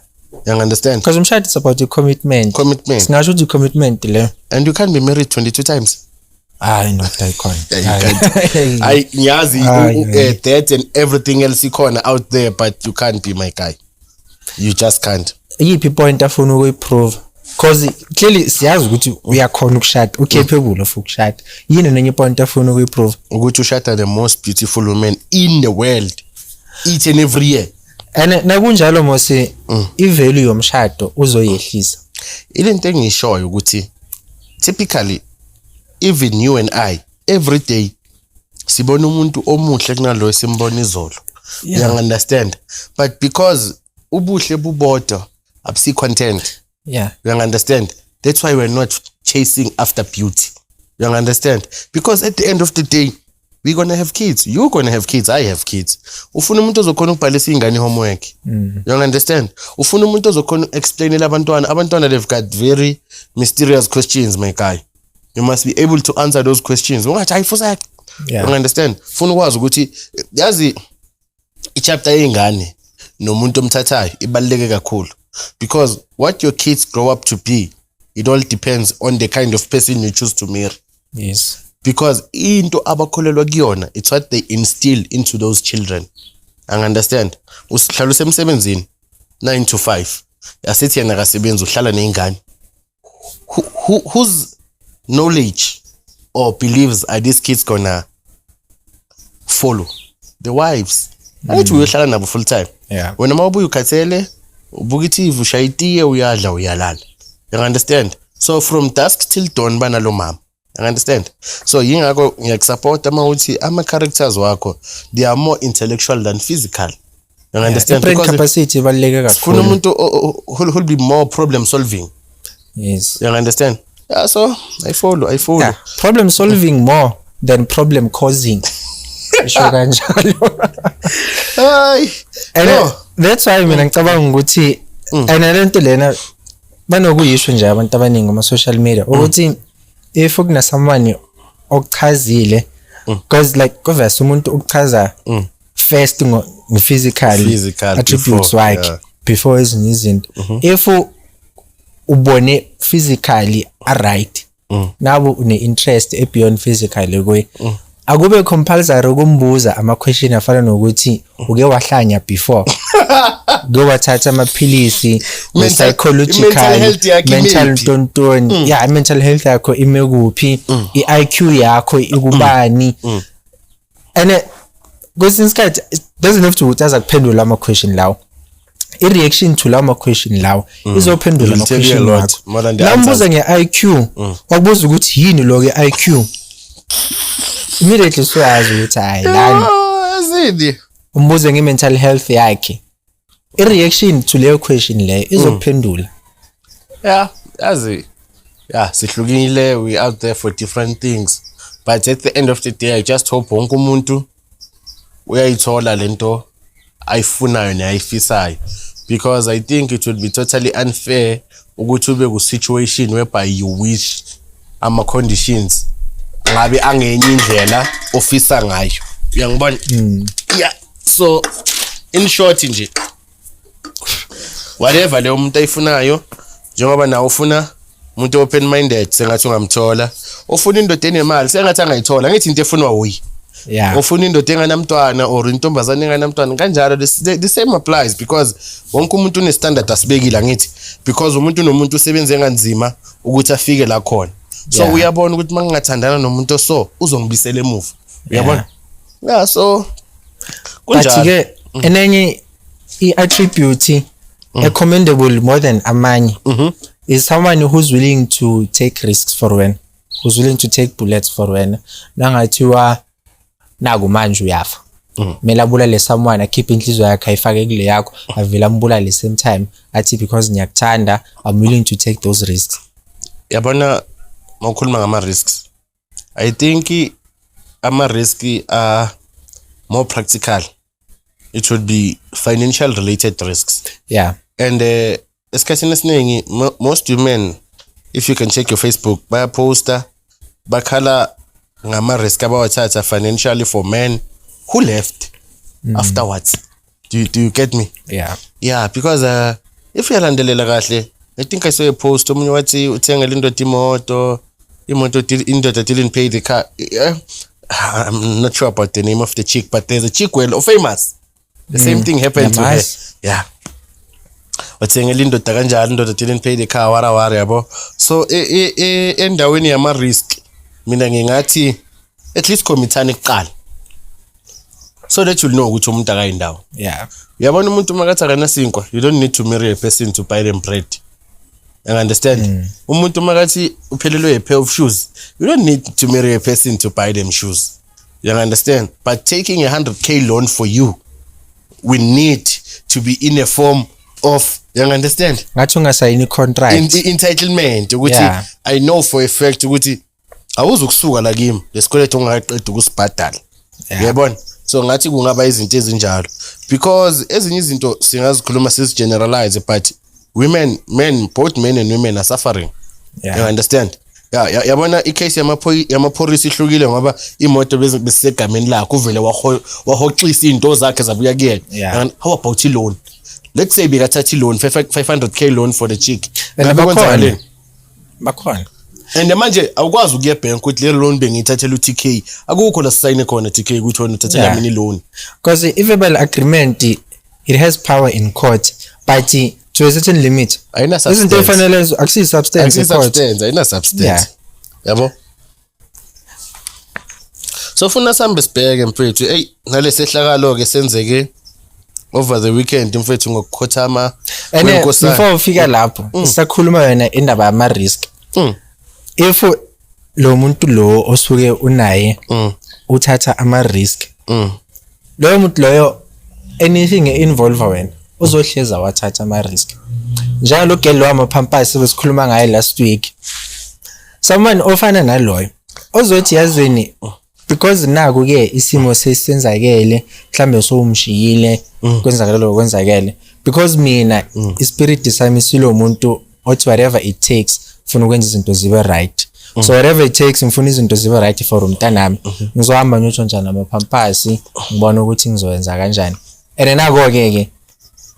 you understand, because umshado is about the commitment. Singasho ukuthi commitment le, and you can't be married 22 times. Not icon. I nyazi that and everything else ikhona out there, but you can't be my guy. You just can't. Yiphi point afuna ukuyiprove? Because clearly siyazi ukuthi uyakhona ukushada, ucapable of ukushada. Yini nenye point afuna ukuyiprove? Ukuthi ushada the most beautiful women in the world each and every year. And nakunjalo mose ivalue yomshado uzoyehlisa. Into engishoyo ukuthi typically even you and I every day sibona umuntu omuhle kunalo esimbona izolo. You understand? But because ubuhle bubodwa absi content. Yeah. You understand? That's why we're not chasing after beauty. You understand? Because at the end of the day, we're going to have kids. You're going to have kids. I have kids. Ufuna umuntu ozokhona ukubhalisa ingane homework. You understand? Ufuna umuntu ozokhona explainela abantwana. Abantwana they've got very mysterious questions, my guy. You must be able to answer those questions. You understand? Ufuna ukwazi ukuthi yazi ichapter yengane nomuntu omthathayo ibaluleke kakhulu. Because what your kids grow up to be, it all depends on the kind of person you choose to marry. Yes. Because into abakholelwa kuyona, it's what they instill into those children. I understand. Usihlala usemsebenzini 9 to 5. Asithi yena akasebenzi uhlala nengane. Whose knowledge or beliefs are these kids gonna follow? The wives. Ayithi uyohlala nabo full time. Yeah. Wena mawubuya ukhathele ubuka TV ushayitiye uyadla uyalala. You understand? So from dusk till dawn banalo mama. You understand? So yingakho ngiyakusupport amawuthi ama characters wakho they are more intellectual than physical. You understand? Brain capacity ibaluleke kakhulu. Funa umuntu who be more problem solving. Yes. You understand? Yeah, so I follow. Yeah. Problem solving more than problem causing. That's why mina ngicabanga ukuthi lento lena banokuyisho nje abantu abaningi ama social media ukuthi if kuna someone okuchazile because like kuvesa umuntu ukuchaza first ngo physical attributes like before ezinye izinto if ubone physically right nabo une interest beyond physically kuye akube compulsory ukumbuza ama question afana nokuthi uke wahlanya before go wathatha amaphilisi psychological mental tontoni mental health yakho ime kuphi iIQ yakho ikubani and kwesinye isikhathi doesn't have to utaza kuphendula ama question lawo i-reaction to lawo question lawo izophendula ama question wakho lambuza ngeIQ wakubuza ukuthi yini lo ke IQ immediately soyazi ukuthi hayi lani azidi umbuze nge-mental health yakhe i-reaction to leyo question leyo izophendula. Sihlukile, we out there for different things, but at the end of the day I just hope wonke umuntu uyayithola lento ayifunayo neayifisayo, because I think it would be totally unfair ukuthi ube ku situation whereby you wish ama conditions ngabe angenye indlela ofisa ngayo. Uyangibona? So in short nje whatever le umuntu ayifunayo, njengoba nawe ufuna umuntu open minded sengathi ungamthola, ufuna indoda enemali sengathi angayithola, ngithi into efunwa uyi. Ufuna indoda enganamntwana or intombazane enganamntwana kanjalo the same applies, because wonke umuntu une standard asibekile ngithi, because umuntu nomuntu usebenze kanzima ukuthi afike la khona. So uyabona ukuthi mangingathandana nomuntu so uzongibisela emuva. Uyabona? So kunjalo ke enenye i-attribute commendable more than amanye is someone who's willing to take risks for wena, who's willing to take bullets for wena. Nangathiwa naku manje uyafa mela bulale someone akhiphe inhliziyo yakhe ayifake kule yakho avela ambulale same time athi because ngiyakuthanda I'm willing to take those risks. Yabona mawukhuluma ngama risks, I think ama risks are more practical. It would be financial related risks. Yeah. And esikhathini esiningi most women, if you can check your Facebook, baya poster bakhala ngama risk abawathatha financially for men who left afterwards. Do you get me? Yeah, because if uyalandelela kahle, I think I saw a post omunye wathi uthengele indoda imoto indoda didn't pay the car. I'm not sure about the name of the chick, but there's a chick well famous. The same thing happened to her. Yeah. Wathengele indoda kanjalo, indoda didn't pay the car wara yabo. So endaweni yama risk mina ngingathi at least committane kuqala, so that you'll know ukuthi umuntu akayindawo. Yeah. Uyabona umuntu makathi akana sinkwa, you don't need to marry a person to buy them bread. You understand? Umuntu makathi uphelelwe a pair of shoes, you don't need to marry a person to buy them shoes. You understand? But taking 100k loan for you, we need to be in a form of, you understand? Ngathi ungasayini contract. Entitlement ukuthi I know for a fact ukuthi awuzukusuka la kimi lesikweletu ongaqeda ukusibhadala. Uyabona? So ngathi kungaba izinto ezinjalo, because ezinye izinto singazikhuluma generalize, but both men and women are suffering. You understand? Yabona icase yamapolisi ihlukile ngoba imoto besegameni lakho uvele wahoxisa into zakhe zabuya kuyena. And how about loan? Let's say bekathatha loan 500k loan for the chick. Bakhona. And manje awukwazi ukuya bank ukuthi le loan bengithathela uTK, akukho la sign khona TK ukuthi wena uthathela mini loan, because if a bill agreement it has power in court, but to a certain limit ayina substance. Isn't fanele akusi substance in court. Ayina substance. Yabo? So funa sambe sibheke mfethu, nalesi ehlakalo ke senzeke over the weekend mfethu ngokukhothama kwenkosana. Before ufika lapho sisakhuluma yona indaba yama risk. If lo muntu lo osuke unaye uthatha ama risk, lo muntu loyo anything involve wena uzohleza wathatha ama risk. Njalo gelo wamaphampasi besikhuluma ngaye last week, someone ofana naloyo ozothi yazweni because naku ke isimo sesenzakele mhlambe sowumshiyile kwenzakele because mina ispirit sami silo muntu othi whatever it takes ufuna ukwenza izinto zibe right. So whatever it takes ngifuna izinto zibe right for umntanami, ngizohamba ngiyontshontsha namaphampasi ngibona ukuthi ngizowenza kanjani. And nako ke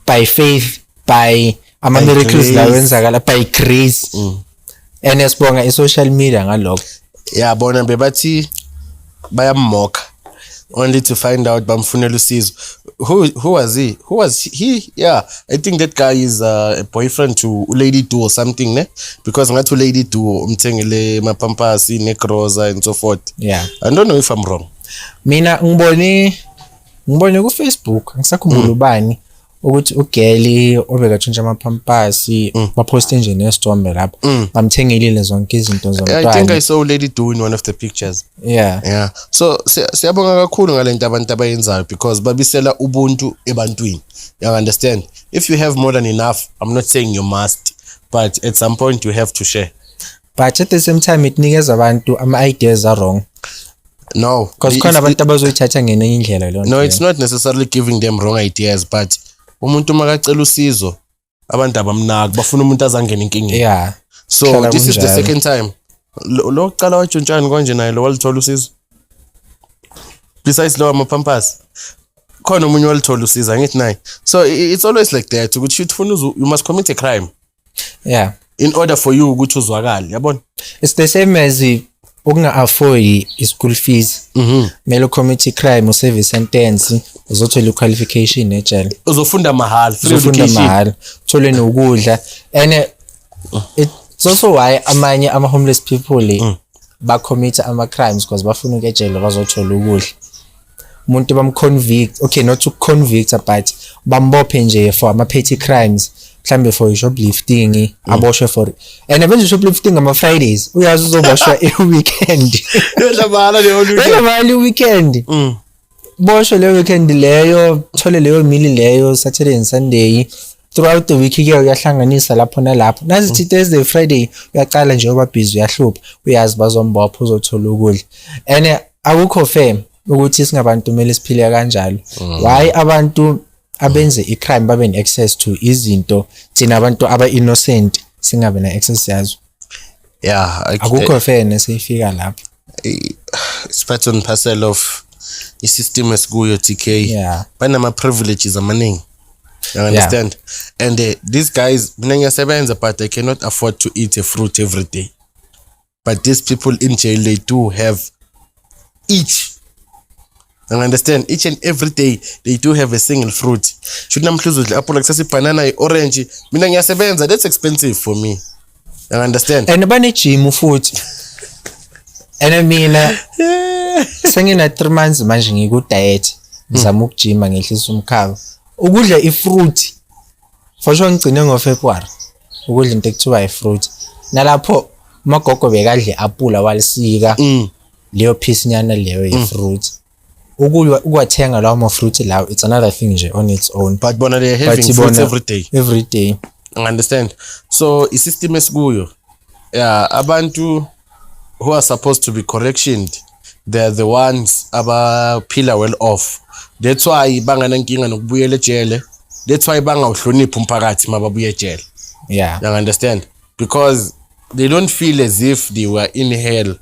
by faith, by ama miracles la wenzakala, by grace. And esibonga i-social media ngalokho. Bona bebathi bayammoka only to find out bamfunela usizo. Who was he? Yeah, I think that guy is a boyfriend to Lady 2 or something, ne? Because ngathi Lady 2 umthengele mapampasi necroza and so forth. Yeah, I don't know if I'm wrong. Mina ngibone ku Facebook ngisakhumbula ubani ukuthi ugeli obekatshontsha amapampasi baposte nje nesithombe lapho bamthengelile zonke izinto zomntwana. I think I saw Lady 2 in one of the pictures. Yeah. So siyabonga kakhulu ngalento abantu abayenzayo because babisela ubuntu ebantwini. You understand? If you have more than enough, I'm not saying you must, but at some point you have to share. But at the same time it nikeza abantu ama ideas are wrong. No, because khona abantu abazoyithatha ngenye indlela lo. No, it's not necessarily giving them wrong ideas, but umuntu makacela usizo abantu abamnaki bafuna umuntu azangena inkingeni. Yeah. So this is the second time lo qala watshontshana konje naye lo walithola usizo. Besides lo amapampasi khona umunye walithola usizo ngithi naye. So it's always like that ukuthi you must commit a crime. Yeah. In order for you ukuthi uzwakale, yabona? It's the same as ukunga afford school fees. Melo commit crime usave sentence uzothola qualification ejele. Uzofunda mahhala, free education. Uzofunda mahhala, uthole nokudla. And it's also why amanye ama homeless people ba commit ama crimes because bafuna ukejele bazothola ukudla. Umuntu bamconvict, okay, not to convict but bambophe nje for ama petty crimes. Mhlambe for shoplifting aboshwe for and abenza shoplifting ama Fridays uyazi uzoboshwa weekend. Yedla bala le weekend. Weekend. boshwe leyo weekend leyo thole leyo meal leyo Saturday and Sunday throughout the week ke uyahlanganisa lapho nalapho nazithi Thursday Friday uyaqala nje oba busy uyahlupha uyazi bazombopha uzothola ukudla and akukho fair ukuthi singabantu kumele siphile kanjalo why abantu abenze icrime babe ne access to izinto thina abantu aba innocent singabe na access yazo akukho fairness ifika lapho it's part and parcel of i-system esikuyo TK banama privileges amaningi you understand and these guys mina ngiyasebenza but they cannot afford to eat a fruit every day but these people in jail they do have each you understand each and every day they do have a single fruit should namhluzu udla apple kusasa banana orange mina ngiyasebenza that's expensive for me you understand and bane gym futhi and mina sengina 3 months manje ngiku diet ngizama ukujima ngehlisa umkhaba ukudla ifruit for sure ngicine ngoFebruary ukudla into ekuthiwa ifruit nalapho magogo bekadle apula walisika leyo piece nyana leyo ifruit ukwathenga lawo ma fruit lawo it's another thing nje on its own but bona they having fruits every day I understand so i-system esikuyo abantu who are supposed to be correctioned they're the ones abaphila well off that's why banganankinga nokubuyela ejele that's why bangawuhloniphi umphakathi mababuye ejele you understand because they don't feel as if they were in hell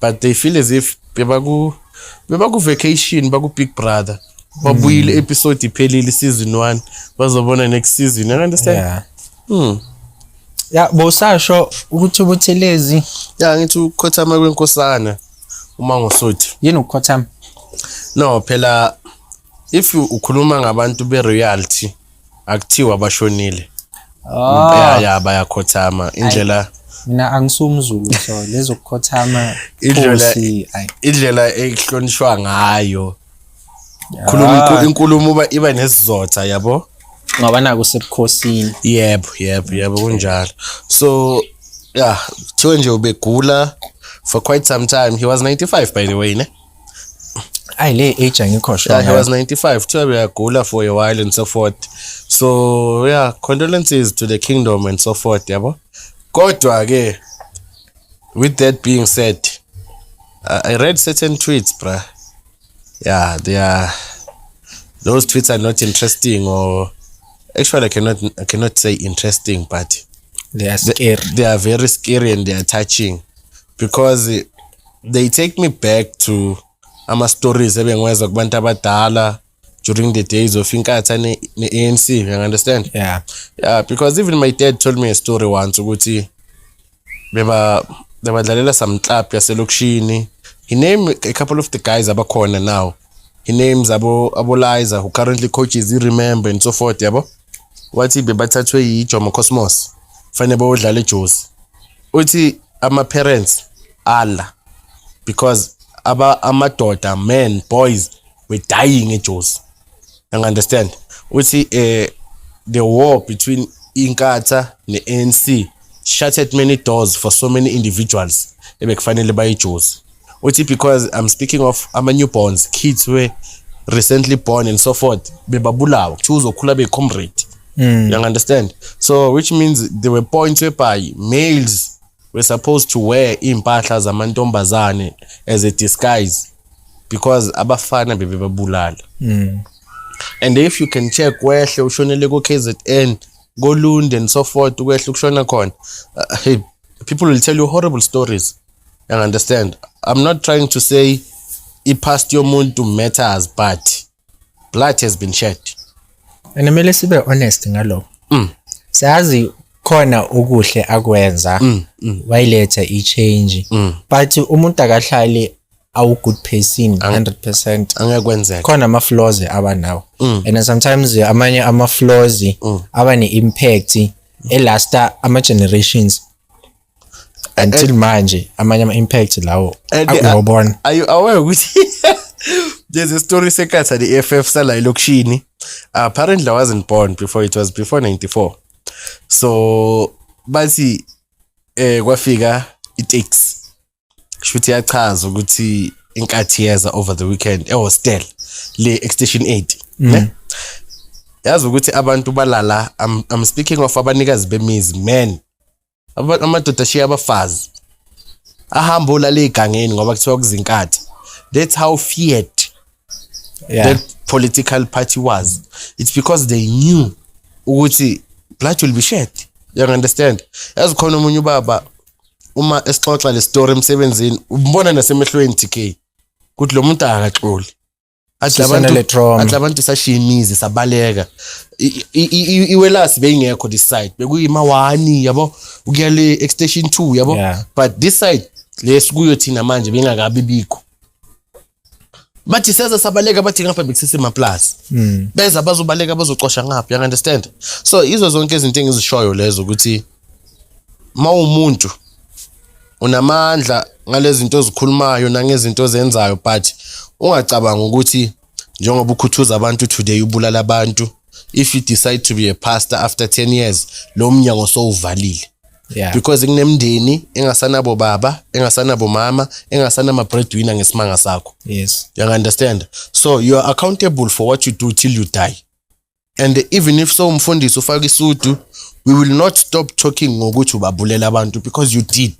but they feel as if bebaku vacation baku big brother babuyile episode iphelile season 1 bazobona next season you understand bosasho ukuthi ubuthelezi ngithi ukhothama kwenkosana uma ngosuthi yini ukhothama no phela if ukhuluma ngabantu be-reality akuthiwa bashonile bayakhothama indlela mina angisumzulu so lezo kukhothama indlela ehlonishwa ngayo khuluma inkulumo iba nesizotha yabo ngoba naku sebukhosini yebo kunjalo so kuthiwe nje ubegula for quite some time he was 95 by the way ne le age angikho sure he was 95 kuthiwe begula for a while and so forth so condolences to the kingdom and so forth yabo kodwa ke with that being said I read certain tweets bruh those tweets are not interesting or actually I cannot say interesting but they are scary they are very scary and they are touching because they take me back to ama stories ebengweza kubantu abadala during the days of inkatha ne-ANC you understand because even my dad told me a story once ukuthi bebadlalela some club yaselokishini he named a couple of the guys abakhona now he names abo Liza who currently coaches Remember and so forth yabo wathi bebathathwe yiJomo Cosmos fanele bodlala eJozi uthi ama parents ala because amadoda men boys were dying eJozi you understand uthi the war between inkatha ne-ANC shattered many doors for so many individuals ebekufanele bayiJozi uthi because I'm speaking of ama newborns kids were recently born and so forth bebabulawa kuthi uzokhula be-comrade you understand so which means there were points whereby males were supposed to wear impahla zamantombazane as a disguise because abafana bebebabulala and if you can check wehle ushonele ko KZN go Lund and so forth wehle ukushona khona people will tell you horrible stories you understand I'm not trying to say ipast yomuntu matters but blood has been shed and kumele sibe honest ngalo siyazi khona ukuhle akwenza wayiletha i-change but umuntu akahlali awu good person 100% angakwenzeka khona ama flaws abanawo and sometimes amanye ama flaws abane impact elasta ama generations until manje amanye ama impact lawo akubona are you aware ukuthi there's a story sekatha the FF sala elokishini apparently I wasn't born before it was before 94 so bathi kwafika itaxi shuthi yachaza ukuthi inkathi yeza over the weekend ehostel le extension 8 ne yazi ukuthi abantu balala. I'm speaking of abanikazi bemizi men amadoda ashiya abafazi ahamba olala egangeni ngoba kuthiwa kuzinkathi. That's how feared that political party was. It's because they knew ukuthi blood will be shed. You understand? Yazi khona umunye ubaba uma esixoxa le story emsebenzini umbona nasemehlweni TK kuthi lo muntu akaxoli athi abantu sashimizi sabaleka iwelasi beyingekho this side bekuyimawani yabo ukuyale extension 2 yabo but this side lesikuyo thina manje bengakabi bikho bathi seza sabaleka bathi ngapha bekusise maplaza beza bazobaleka bazocosha ngapha. You understand? So izo zonke izinto engizishoyo lezo ukuthi mawumuntu unamandla ngalezi zinto ezikhulumayo nangezinto zenzayo but ungacabanga ukuthi njengoba ukhuthuza abantu today ubulala abantu. If you decide to be a pastor after 10 years lo mnyango sowuvalile because kunemndeni engasanabo baba engasanabo mama engasanama breadwinner ngesimanga sakho. Yes, you understand? So you are accountable for what you do till you die. And even if so umfundisi ufaka isudu, we will not stop talking ngokuthi ubabulela abantu because you did.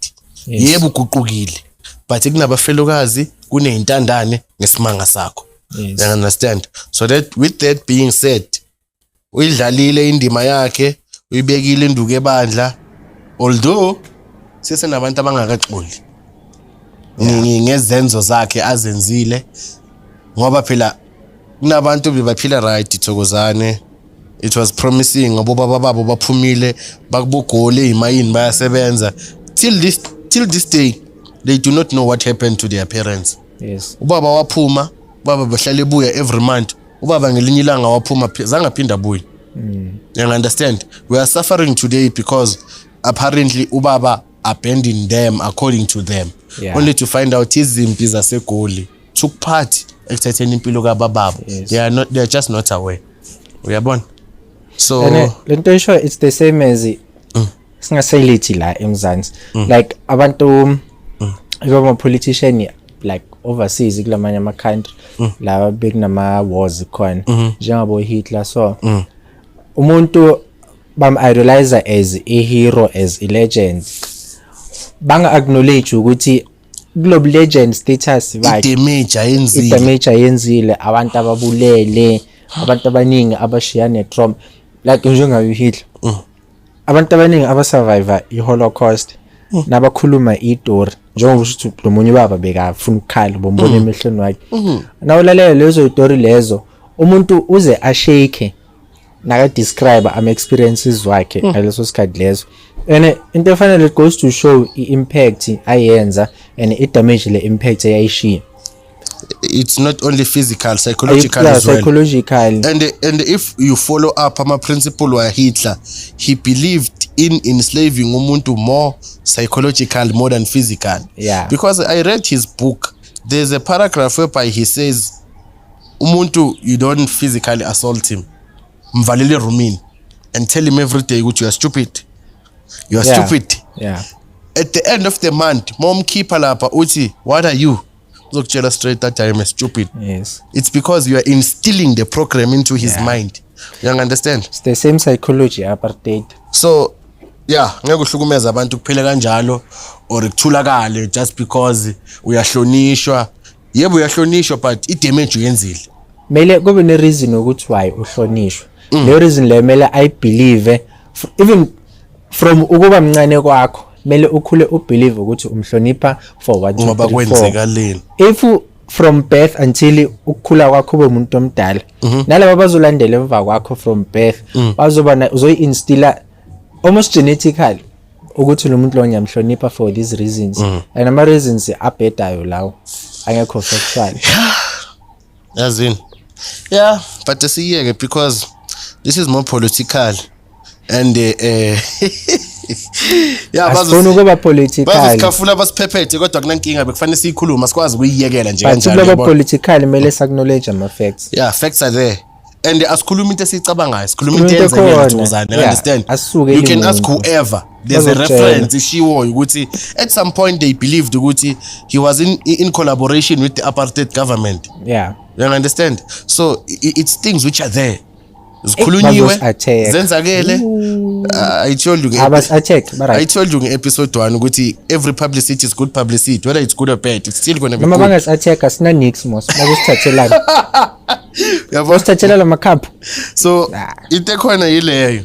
Yebo uguqukile but kunabafelokazi kuneyintandane ngesimanga sakho. You understand? So that with that being said, uyidlalile indima yakhe, uyibekile induku ebandla, although sesenabantu abangakaxoli ngezenzo zakhe azenzile ngoba phela kunabantu bebaphila right ithokozane. It was promising ngoba baba babo baphumile bakubogole imayini bayasebenza till this day they do not know what happened to their parents. Yes, ubaba waphuma, baba bahlale buya every month, ubaba ngelinye ilanga waphuma zangaphinda buya. You understand? We are suffering today because apparently ubaba abandoned them according to them, only to find out izimpi zaseGoli took part ekuthatheni impilo kabababo. They are just not aware. Uyabona? So lento isho it's the same as singaselithi la eMzansi like abantu ama politician like overseas kulamanye ama country la bekunama wars khona njengabo Hitler. So umuntu bam idolize as a hero, as a legend, banga acknowledge ukuthi globe legend status bakhe damage ayenzile abantu ababulele abantu abaningi abashiyane trauma like njengayo Hitler. Abantu abaningi abasurvivor iHolocaust nabakhuluma istory njengoba usho lo munye baba bekafuna ukukhala bombona emehlweni wakhe. Nawulalela lezo story lezo umuntu uze ashake naka describe ama experiences wakhe ngaleso sikhathi lezo. And into efanele it goes to show impact ayenza and it damage le impact ayishiya. It's not only physical, psychological as well. Psychological. And if you follow up ama principle wa Hitler, he believed in enslaving umuntu more psychological more than physical. Yeah. Because I read his book. There's a paragraph whereby he says umuntu you don't physically assault him. Mvalele rumini and tell him every day you are stupid. You are stupid. Yeah. At the end of the month, mom keeper lapha uthi what are you? Uzokutshela straight that I am stupid. Yes. It's because you are instilling the program into his mind. You understand? It's the same psychology apartheid. So ngeke uhlukumeza abantu kuphela kanjalo or kuthulakale just because uyahlonishwa. Yebo uyahlonishwa but I damage uyenzile. Mele kube ne reason ukuthi why uhlonishwa. Le reason le mele I believe even from ukuba mncane kwakho mele ukhule ubelieve ukuthi umhlonipha for what you ngoba kwenzekaleni. If from birth until ukukhula kwakho ube umuntu omdala nalabo bazolandela emva kwakho from birth bazoba uzoinstilla almost genetically ukuthi lo muntu lo ngiyamhlonipha for these reasons and ama reasons abhedayo lawo angekho factual. As in but asiyeke because this is more political and basifuna kuba political bazikhafula basiphephethe kodwa kunankinga bekufanele siyikhuluma sikwazi ukuyiyekela nje kanjalo kuba political mele sacknowledge ama facts. Facts are there and asikhuluma into esicabangayo sikhuluma into eyenzekile thuzana you understand you can ask whoever there's a reference ishiwo ukuthi at some point they believed ukuthi he was in collaboration with the apartheid government you understand so it's things which are there zikhulunyiwe zenzakele I told you I told you in episode 1 ukuthi every publicity is good publicity whether it's good or bad it's still going to be good mama attack asina nix mos makusithathelana yabo sithathelana makhaphu so into khona yileyo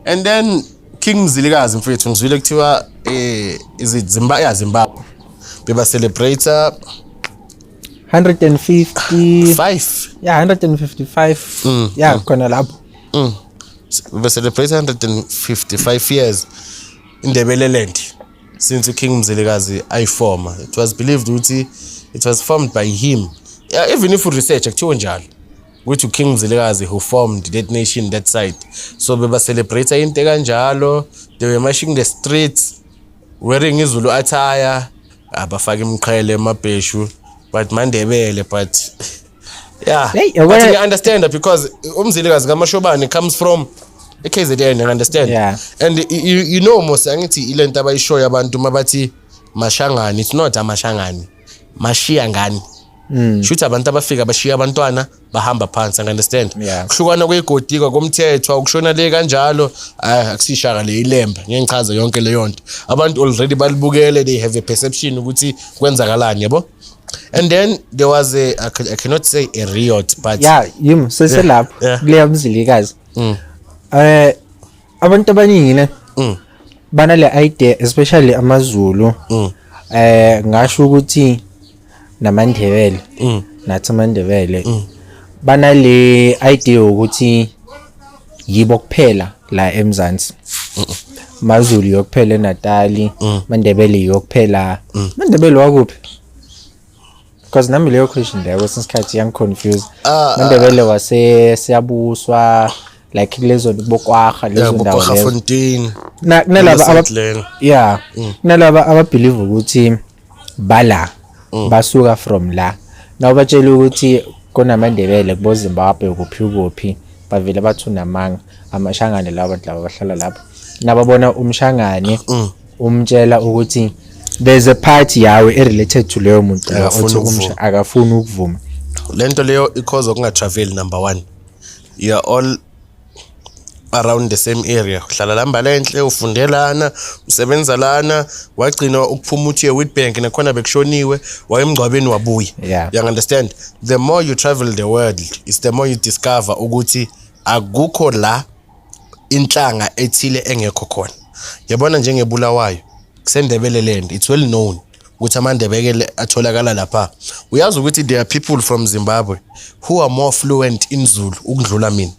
and then King Mzilikazi mfethu ngizwile kuthiwa is it Zimbabwe beba celebrate 155 155 khona lapho we celebrate 155 years in the Beleland since King Mzilikazi ayiforma it was believed ukuthi it was formed by him even if you research kuthiwa njalo ukuthi King Mzilikazi who formed that nation that side so beba celebrate into kanjalo they were marching the streets wearing izulu attire abafaka imqhele emabheshu but mandebele but but you understand that because umzilikazi kaMashobane comes from KZN you understand and you know most angithi ilento abayishoya abantu mabathi mashangani it's not amashangani mashiyangani shoot abantu abafika bashiya abantwana bahamba phansi you understand kuhlukana kwegodika komthetho ukushona le kanjalo akusishaka le ilemba ngichaza yonke le yonto abantu already balibukele they have a perception ukuthi kwenzakalani yabo and then there was I cannot say a riot but seselapho kuleya Mzilikazi abantu abaningi ne bana le idea especially amaZulu ngasho ukuthi namandebele nathi amandebele bana le idea ukuthi yibo kuphela la eMzansi maZulu yokuphela eNatali mandebele yokuphela mandebele wakuphi because nami leyo question there was isikhathi yang confused mandebele wase siyabuswa like lezo bokwaga lezo ndawo Fontaine nalaba nalaba ababelieve ukuthi bala basuka from la now batshela ukuthi konamandebele kubo Zimbabwe kuphi bavela bathuna manga amashangane laba bahlala lapho nababona umshangane umtshela ukuthi there's a party yawe related to leyo muntu akafuni ukuvuma lento leyo because okunga travel number 1 you are all around the same area uhlala lamba lenhle ufundelana usebenza lana wagcina ukuphuma uthi eWitbank nakhona bekushoniwe wayemgcwabeni wabuya you understand the more you travel the world is the more you discover ukuthi akukho la inhlanga ethile engekho khona yabona njengeBulawayo kusendebele land it's well known ukuthi amandebele atholakala lapha uyazi ukuthi there are people from Zimbabwe who are more fluent in Zulu ukudlula mina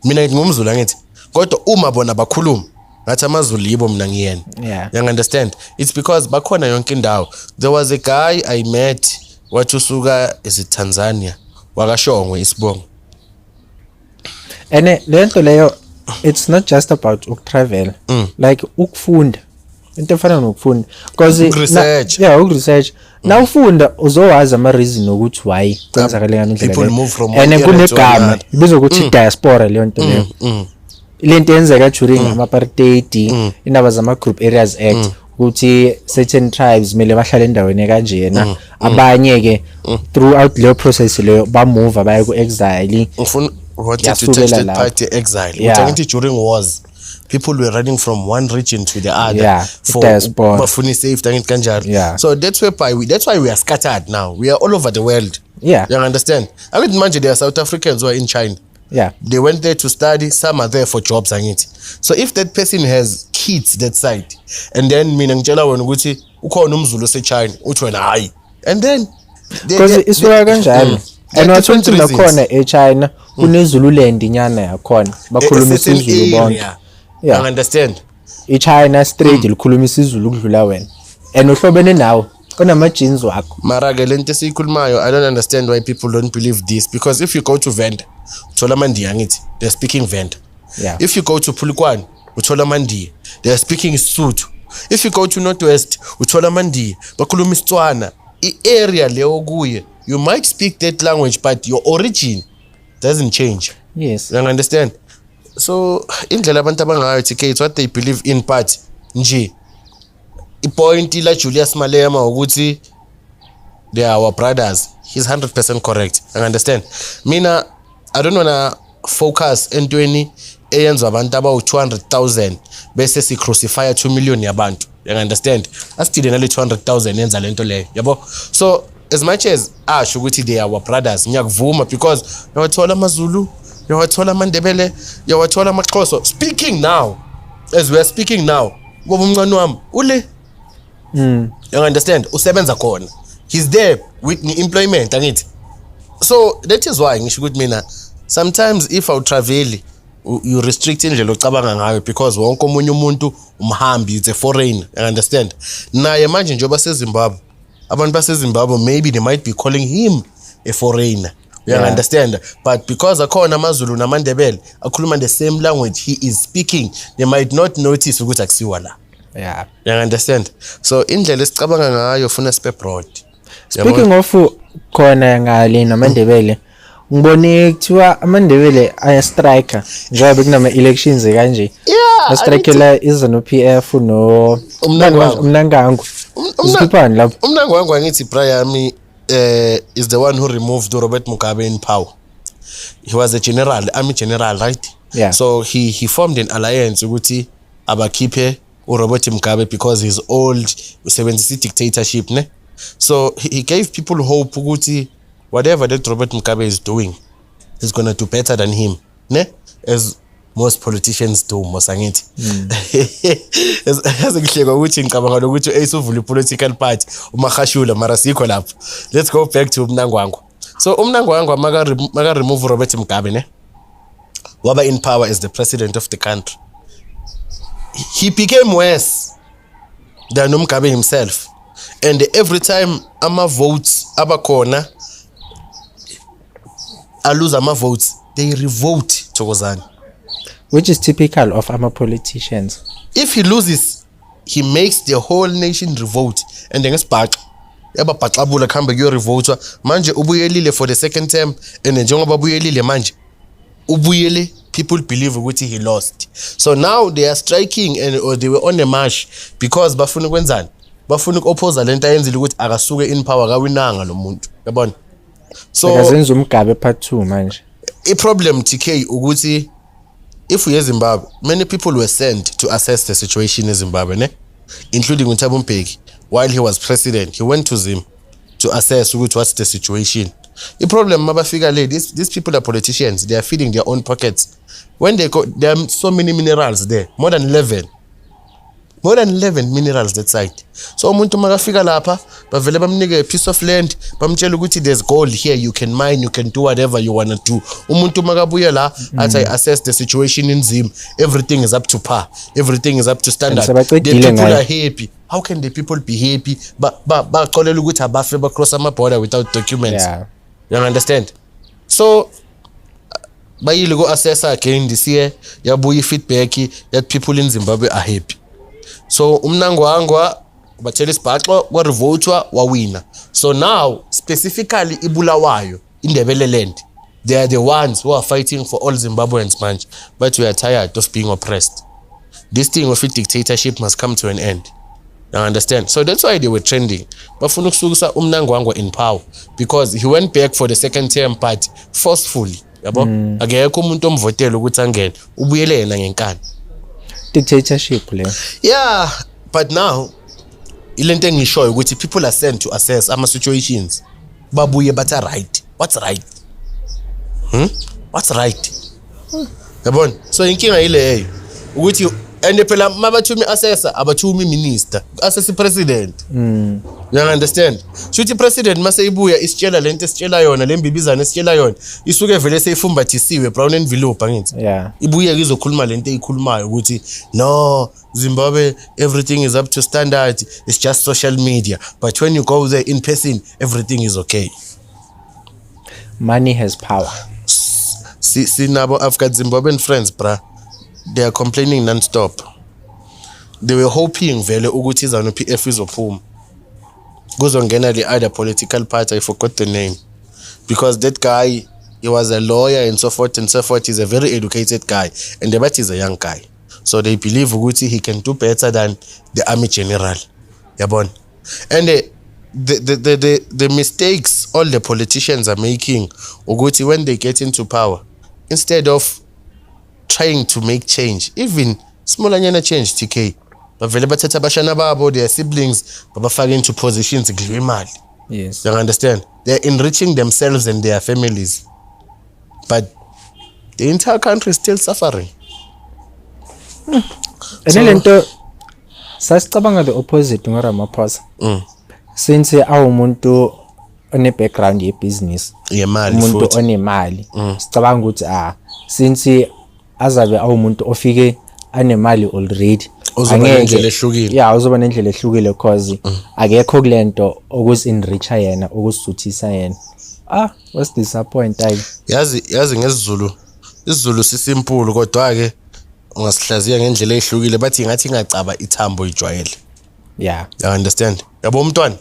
mina ngumZulu angithi kodwa uma bona bakhuluma ngathi amaZulu yibo mina ngiyena you understand it's because bakhona yonke indawo there was a guy I met wathi usuka eTanzania wakashongwe isibongo ene lento leyo it's not just about travel like ukufunda into efana nokufunda because research now ufunda uzowazi ama reason ukuthi why kwenzakala ngandlela people move from ene kunegama ibizwa ukuthi diaspora leyo nto leyo lento yenzeka during ama-apartheid indaba zama group areas act ukuthi certain tribes mele bahlale endaweni kanjena abanye ke throughout leyo process leyo ba move baya ku exile wanted to touch that party exile uthi during wars people were running from one region to the other for bafuni safe thangithi kanjalo so that's why we are scattered now we are all over the world you understand I mean manje there are South Africans who are in China they went there to study some are there for jobs angithi so if that person has kids that side and then mina ngitshela wena ukuthi ukhona umZulu oseChina uthi wena hayi and then because iswa kanjalo and wathi nakhona eChina kunezululand inyana yakhona bakhuluma isiZulu bonke you understand eChina straight likhuluma isiZulu ukudlula wena and uhlobene nawe konama jeans wakho mara ke lento esikhulumayo I don't understand why people don't believe this because if you go to Venda uthola mandiya ngithi they're speaking Venda if you go to Polokwane uthola mandiya they're speaking Sotho if you go to Northwest uthola mandiya bakhuluma isiTswana I area leyo kuye you might speak that language but your origin doesn't change. Yes. You understand? So indlela abantu abangayo TK, it's what they believe in, but nje ipoint la Julius Malema ukuthi they are our brothers, he's 100% correct. You understand? Mina I don't wanna focus entweni eyenza abantu abawu 200,000 bese si crucify 2 million yabantu. You understand? Asitile nale 200,000 yenza lento leyo, yabo? So as much as asho ukuthi they are our brothers, ngiyakuvuma because yawathola amaZulu, yawathola amandebele, yawathola amaXhosa. Speaking now, as we are speaking now, ngoba umncane wami ule. You understand? Usebenza khona. He's there with employment, angithi. So that is why ngisho ukuthi mina sometimes if I travel you restrict indlela ocabanga ngayo because wonke omunye umuntu umhambi, it's a foreigner. You understand? Naye manje njengoba seZimbabwe, abantu baseZimbabwe maybe they might be calling him a foreigner. You understand? But because akhona amaZulu namandebele akhuluma the same language he is speaking, they might not notice ukuthi akusiwa la. Yeah. You understand? So indlela esicabanga ngayo ufuna sibe broad. Speaking of khona ngale namandebele, ngibone kuthiwa amandebele aya striker njengoba kunama elections kanje. Yeah. Strikela izano PF no umnangangu. Usiphani lapho? Umnangangu angithi Brian is the one who removed Robert Mugabe in power. He was a general, army general, right? Yeah. So he formed an alliance ukuthi abakhiphe Robert Mugabe because he's old, usebenzisa dictatorship, ne? So he gave people hope ukuthi whatever that Robert Mugabe is doing, he's gonna do better than him, ne? As most politicians do, mosangithi. As ngihleka ukuthi ngicabanga ukuthi eyisuvula political party uMakhashula mara sikho lapho. Let's go back to umnangwangu. So umnangwangu maka remove Robert Mugabe, ne? Waba in power as the president of the country. He became worse than Mugabe himself. And every time ama votes abakhona lose ama votes, they revote Thokozani. Which is typical of our politicians. If he loses, he makes the whole nation revolt. And then yaba bhaxabula khambe kuyo revote manje ubuyelile for the second term, and njengoba ubuyelile manje ubuyele, people believe ukuthi he lost. So now they are striking or they were on a march because bafuna ukwenzani? Bafuna ukuopposa lento ayenzile ukuthi akasuke in power kawinanga lo muntu. Yabona? So akazenza umgabe part 2 manje. A problem TK ukuthi if we are Zimbabwe, many people were sent to assess the situation in Zimbabwe, ne? Including Thabo Mbeki. While he was president, he went to Zim to assess what's the situation. The problem, mabafika le, these people are politicians. They are feeding their own pockets. When they go, there are so many minerals there, more than 11 minerals that site. So umuntu makafika lapha bavele bamnike a piece of land, bamtshela ukuthi there's gold here, you can mine, you can do whatever you want to do. Umuntu makabuya la athi assess the situation in Zim, everything is up to par, everything is up to standard. The people are happy. How can the people be happy baqolela ukuthi abafe ba cross ama border without documents? Yeah. You understand? So bayile go assess again this year, yabuya feedback that people in Zimbabwe are happy. So umnangwangwa bathela isibhaxo kwa revotwa wawina. So now specifically iBulawayo indebele land, they are the ones who are fighting for all Zimbabweans manje, but we are tired of being oppressed. This thing of dictatorship must come to an end. You understand? So that's why they were trending. Bafuna ukusukisa umnangwangwa in power because he went back for the second term but forcefully. Yabo? Akekho umuntu omvotela ukuthi angene, ubuyele yena ngenkani. Dictatorship le. Yeah, but now ilento engishoyo ukuthi people are sent to assess ama situations. Babuye batha right. What's right? What's right? Yabona? So inkinga ile hey ukuthi and phela mabathumi assessor abathumi minister, assess president. You understand? Shuthi president mase ibuya isitshela lento esitshela yona lembibizana esitshela yona isuke vele seyifumbathisiwe brown envelope angithi. Yeah. Ibuya izokhuluma lento eyikhulumayo ukuthi no, Zimbabwe everything is up to standard, it's just social media, but when you go there in person everything is okay. Money has power. See nabo I've got Zimbabwean friends bra, they are complaining non-stop. They were hoping vele ukuthi izanu PF izophuma kuzongena the other political party, I forgot the name, because that guy he was a lawyer and so forth and so forth. He's a very educated guy, and the bat is a young guy, so they believe Uguti he can do better than the army general. Yabon. And the mistakes all the politicians are making Uguti when they get into power, instead of trying to make change, even small change, TK. Bavele bathatha abashana babo, their siblings, babafaka into positions kudliwa imali. Yes. You understand? They're enriching themselves and their families. But the entire country is still suffering. And lento sasicabanga the opposite ngoRamaphosa. Since awumuntu one background ye business. Yemali Umuntu futhi. onemali. Sicabanga ukuthi since azabe awumuntu ofike anemali already. Uzoba nendlela ehlukile. Yeah, uzoba nendlela ehlukile because akekho kulento okuzinricha yena, okusuthisa yena. Was disappointed. Yazi ngesizulu. Isizulu sisimple kodwa ke ungasihlaziya ngendlela ehlukile bathi ngathi ingacaba ithambo ijwayele. Yeah. You understand? Yabo umntwana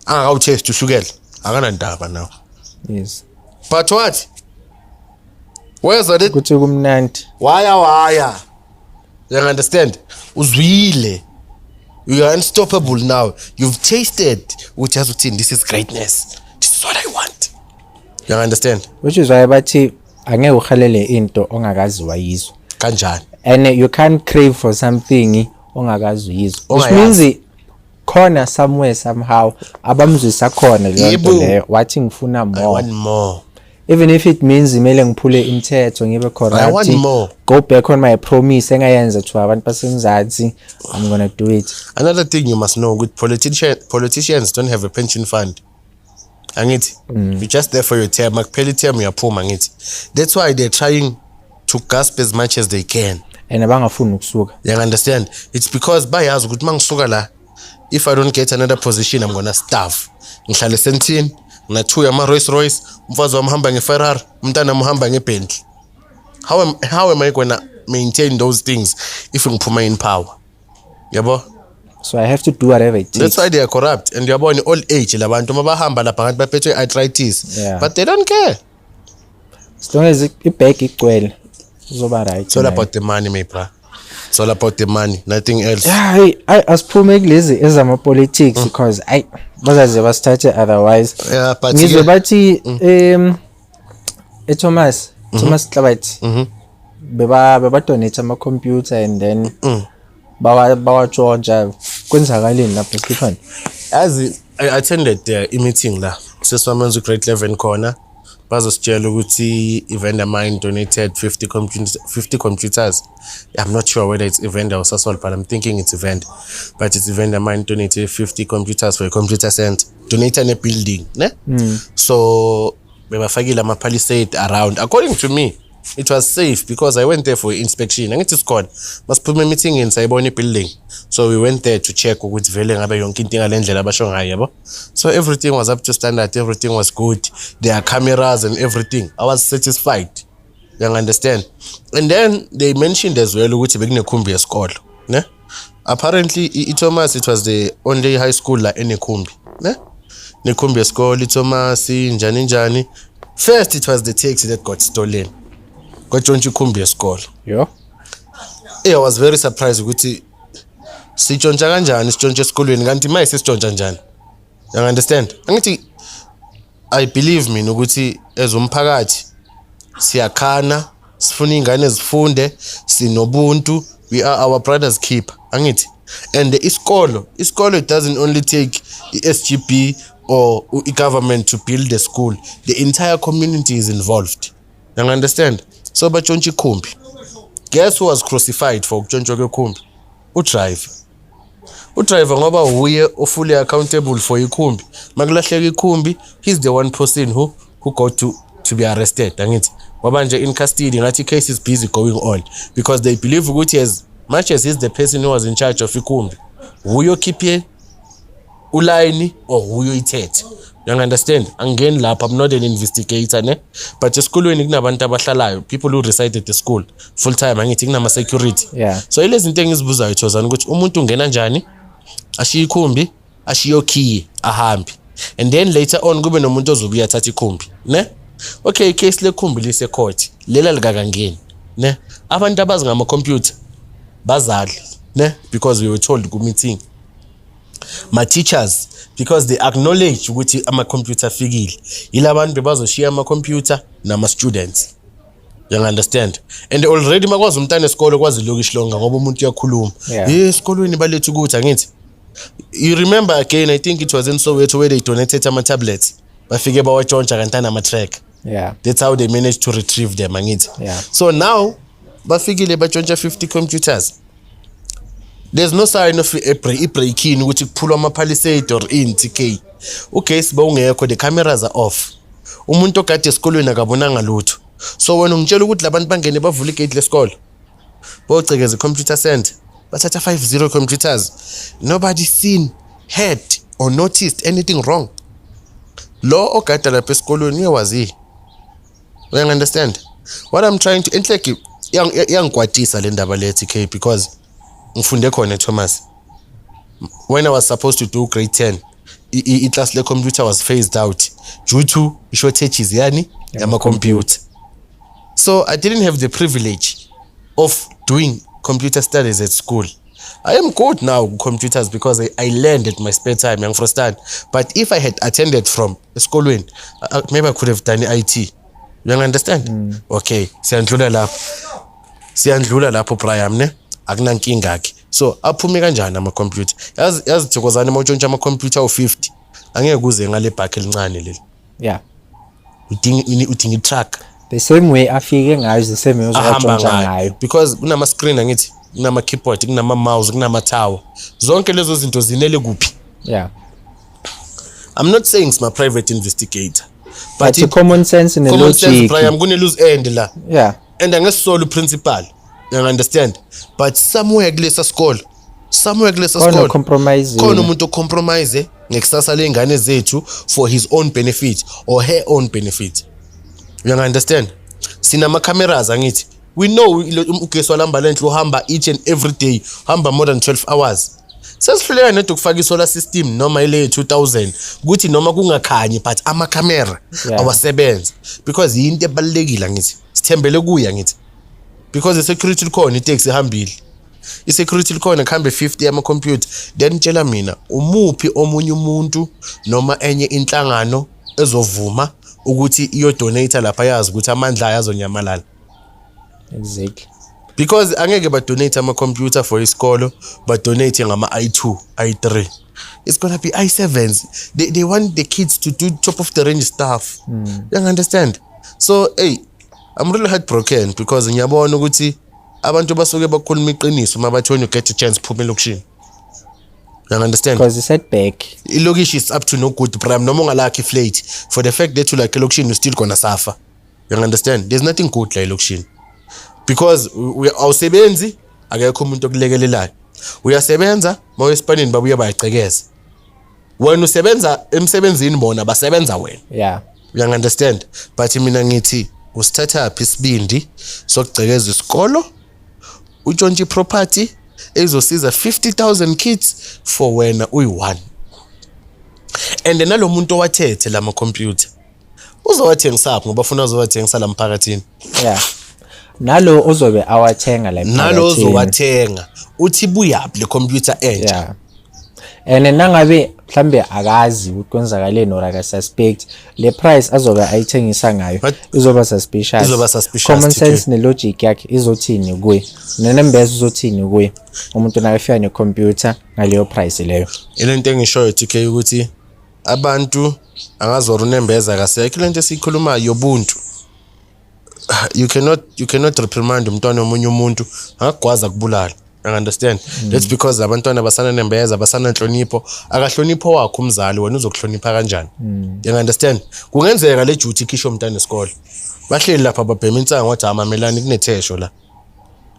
angakawuthest ushukela akanandaba nawo. Yes. But what? Where's it? Kuthi kumnandi. Waya. You understand? Uzwile. You are unstoppable now. You've tasted which has routine. This is greatness. This is what I want. You understand? Which is why bathi angeke ukhalele into ongakazi wayizwa. Kanjani? And you can't crave for something ongakazi uyizwa. Which means khona somewhere somehow abamzwisa khona lento leyo wathi ngifuna more. I want more. Even if it means imele ngiphule imithetho ngibe corrupt. I want more. Go back on my promise engayenza to abantu basemzansi. I'm going to do it. Another thing you must know, good politicians don't have a pension fund. Angit. You're just there for your term. Makpeli term uyaphuma ngithi. That's why they're trying to gasp as much as they can. And abangafuni ukusuka. You understand? It's because bayazi ukuthi mangisuka la, if I don't get another position I'm going to starve. Ngihlale sentini. Na two yama Rolls-Royce, mfazi wami hamba ngeFerrari, umntana muhamba ngeBentley. How am I going to maintain those things if ngiphuma in power? Yabo? So I have to do whatever it takes. That's why they are corrupt, and yabo in old age labantu mabahamba lapha ngathi baphethwe arthritis. Yeah. But they don't care. As long as ibag igcwele uzoba right. It's all about the money, my bro. It's all about the money, nothing else. Yeah, I asiphume kulezi ezama politics because bazaze basithathe otherwise. Yeah, but ngizwe bathi Thomas Hlabathi beba donate ama computer and then bawatshontsha kwenzakaleni lapho Stephen? As I attended the meeting la seswamenza grade 11 khona bazositshela ukuthi i-vendor mine donated 50 computers. I'm not sure whether it's a vendor or Sasol, but I'm thinking it's a vendor. But it's a vendor mine donated 50 computers for a computer center. Donated a building, ne? So bebafakile ama-palisade around. According to me, it was safe because I went there for inspection. And it is called must put my meeting in Saiboni building. So we went there to check ukuthi vele ngabe yonke into ngalendlela abasho ngayo yabo. So everything was up to standard, everything was good. There are cameras and everything. I was satisfied. You understand? And then they mentioned as well ukuthi bekunekhumbi yesikolo, ne? Apparently Thomas it was the only high school la enekhumbi, ne? Nekhumbi yesikolo Thomas njani. First it was the taxi that got stolen. Kwatshontsha ikhumbi yesikolo. Yo. I was very surprised ukuthi sitshontsha kanjani sitshontsha esikolweni kanti maye sisitshontsha njani. You understand? Angithi I believe mina ukuthi ezomphakathi siyakhana sifuna ingane zifunde sinobuntu, we are our brother's keeper. Angithi and isikolo it doesn't only take SGB or government to build the school. The entire community is involved. You understand? So batshontsha ikhumbi. Guess who was crucified for ukutshontsha kwekhumbi? Udriver ngoba uye fully accountable for ikhumbi. Makulahleka ikhumbi, he's the one person who got to be arrested. Angithi wabanje in custody ngathi case is busy going on because they believe ukuthi as much as he's the person who was in charge of ikhumbi, uyo keep ulayini or uyo ithethe. You understand? Angeni lapha, I'm not an investigator, ne? But esikolweni kunabantu abahlalayo, people who reside at the school full time, angithi kunama security. Yeah. So ilezi into engizibuzayo Thozana ukuthi umuntu ungena njani, ashiya ikhumbi, ashiyo key, ahambi. And then later on kube nomuntu ozobuya thatha ikhumbi, ne? Okay, case lekhumbulise court lela likakangeni ne abantu abazi ngama computer bazali ne because we were told ku meeting my teachers because they acknowledge ukuthi ama computer fikile yilabantu bebazoshiya ama computer nama students. You understand? And already makwazi umntana esikole kwazi lokish longa ngoba umuntu uyakhuluma. Esikolweni balethu ukuthi angithi. You remember again, I think it was in Soweto where they donated ama tablets. Bafike bawatshontsha kantana ama track. Yeah. That's how they managed to retrieve them angithi. Yeah. So now bafikile batshontsha 50 computers. There's no sign of a break-in ukuthi kuphulwa ama palisade or in TK. Okay, siba ungekho, the cameras are off. Umuntu okade esikolweni akabonanga lutho. So wena ungitshela ukuthi labantu bangene bavula igate lesikole. Bocekeza computer center. Bathatha 50 computers. Nobody seen, heard or noticed anything wrong. Lo okade lapha esikolweni uyawazi. You understand? What I'm trying to enhleki yangikwatisa le ndaba le TK because ngifunde khona Thomas. When I was supposed to do grade 10, class le computer was phased out due to shortages yani yama computer. So I didn't have the privilege of doing computer studies at school. I am good now with computers because I learned at my spare time, young understand. But if I had attended from school, maybe I could have done IT. You understand? Okay, siyandlula lapho Brian ne akunankinga ke. So aphume kanjani ama computer? Yazi thokozana mawuntshontsha ama computer u50. Angeke kuze ngale bhakhe elincane leli. Yeah. Udinga i-track. The same way afike ngayo the same way uzotshontsha ngayo because kunama screen angithi kunama keyboard kunama mouse kunama tower zonke lezo zinto zinele kuphi. Yeah. I'm not saying it's my private investigator but it's common sense and common logic. Sense, Brian, I'm going to lose end la. Yeah. And angesolo principal. You understand? But somewhere kulesa school kono umuntu compromise ngekusasa lengane zethu for his own benefit or her own benefit. You understand? Sinama cameras angithi. We know ugesi walamba lendlu uhamba each and every day, hamba more than 12 hours. Sesihluleka nethu ukufaka isolar system noma ile 2000 ukuthi noma kungakhanyi but ama camera awasebenza because into ebalekile ngithi. Sithembele kuya ngithi. Because the security khona itaxi ihambile. I-security khona kuhambe 50 ama computer. Then tshela mina umuphi omunye umuntu noma enye inhlangano ezovuma ukuthi iyo donate lapha yazi ukuthi amandla ayazonyamalala. Exactly. Because angeke ba donate ama computer for isikolo, but donate ngama i2, i3. It's going to be i7s. They want the kids to do top of the range stuff. You understand? So, hey, I'm really heartbroken because ngiyabona ukuthi abantu basuke bakhuluma iqiniso mabathi when you get a chance phuma elokishini. You understand? Because the setback. Ilokishi is up to no good prime noma ungalakhi flat for the fact that you like elokishini you still gonna suffer. You understand? There's nothing good la elokishini. Because we awusebenzi akekho umuntu okulekelelayo. Uyasebenza mawespanini babuye bayicekeza. Wena usebenza emsebenzini bona basebenza wena. Yeah. You understand? But mina ngithi usithatha phi isibindi sokucekeza isikolo utshontshe property ezosiza 50,000 kids for wena uyi1. And nalo muntu owathethe lama computer uzowathengisa ngoba bafuna uzowathengisa la mphakathini. Yeah. Nalo uzobe awathenga la mphakathini. Nalo uzowathenga uthi buyaphi le computer entsha. Yeah. And nangabe mhlambe akazi ukwenzakaleni or aka suspect le price azobe ayithengisa ngayo izoba suspicious. Common sense ne logic yakhe izothini kuye nenembeza izothini kuye umuntu nakafika ne computer ngaleyo price leyo. Ilento engishoyo TK ukuthi abantu angazora unembeza kasekho lento esikhuluma yobuntu. You cannot reprimand umntwana omunye umuntu angagwaza kubulala. You understand? That's because abantwana basana nembeza basana inhlonipho akahlonipho wakho umzali wena uzokuhlonipha kanjani. You understand? Kungenzeka le duty ikhisho umntwana esikole bahleli lapha babhema insanga wathi amamelani kunethesho la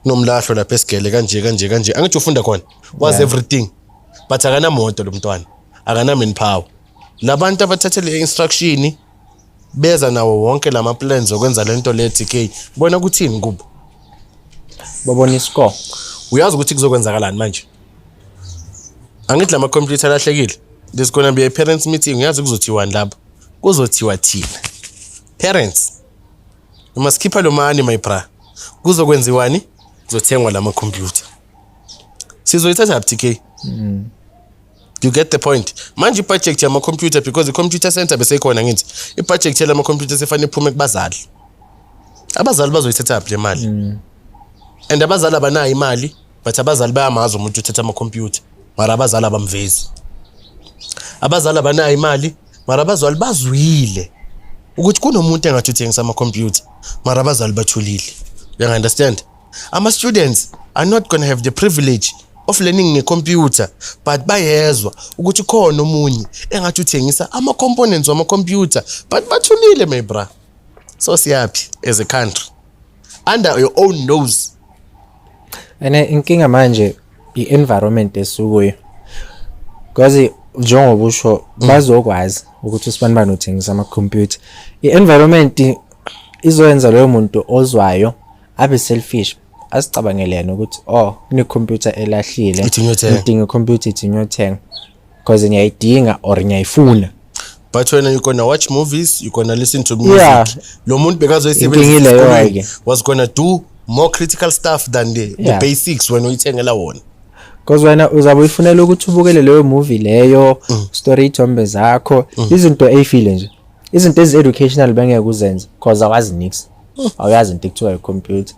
kunomlahlo lapha esigele kanje angithi ufunda khona was everything but akana moto lo mntwana akana manpower. Labantu abathathe le instruction beza nawo wonke lama plans okwenza lento le TK bona kuthini kubo babona iscore. Uyazi ukuthi kuzokwenzakalani manje? Angithi lama computer lahlekile. There's going to be a parents meeting. Uyazi kuzothiwa lapho. Kuzothiwa thina Parents, you must keep lo money my bra. Kuzokwenziwani? Kuzothengwa lama computer. Sizoyithatha TK. You get the point. Manje project yama computer because the computer center bese ikhona ngithi. I-project yama computer sefane iphume kubazali. Abazali bazoyithatha le mali. And abazali abanayo imali, but abazali bayamazi umuntu uthatha ama computer. Mara abazali abamvezi. Abazali abanayo imali, mara abazali bazwile ukuthi kunomuntu engathi uthengisa ama computer. Mara abazali bathulile. You understand? Ama students are not going to have the privilege of learning a computer, but bayezwa ukuthi khona omunye engathi uthengisa ama components wama computer, but bathulile my bra. So siyapi as a country under your own nose. Ene inkinga manje i-environment esukuyo. Because njengoba usho bazokwazi ukuthi usibani uthengisa ama computer. I-environment izoyenza leyo muntu ozwayo abe selfish. Asicabangele yena ukuthi kune computer elahlile. Ngidinga computer ithingothenga because ngiyayidinga or ngiyayifuna. But when you're gonna watch movies, you're gonna listen to music. Yeah. Lo muntu bekazoyisebenzisa was gonna do more critical stuff than the basics when uyithengela wona. Because wena uzabe uyifunela ukuthi ubukele leyo movie leyo, story ithombe zakho, izinto ezifile nje. Izinto ezi-educational bengeke uzenze because awazi nix. Awuyazi into ekuthiwa i-computer.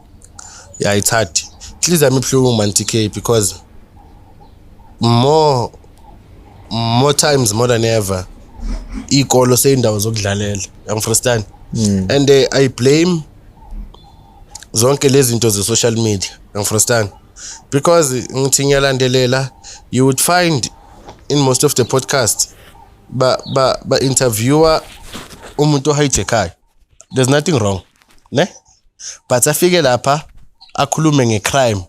Yeah, it's hard. Please I'm improving man TK because more times more than ever ikolo seyindawo zokudlalela. You understand? And I blame zonke lezi zinto ze social media. You understand? Because ngithi ngiyalandelela, you would find in most of the podcasts ba interviewer umuntu ohijackayo. There's nothing wrong, ne? But afike lapha akhulume ngecrime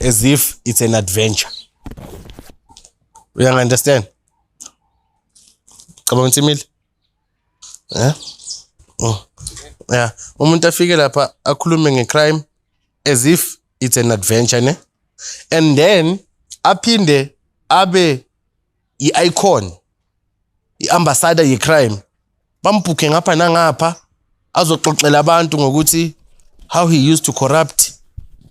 as if it's an adventure. You understand? Come on, Timil. Yeah. Umuntu afike lapha akhulume ngecrime as if it's an adventure, ne? And then aphinde abe i-icon, i-ambassador ye-crime. Bambhuke ngapha nangapha azoxoxela abantu ngokuthi how he used to corrupt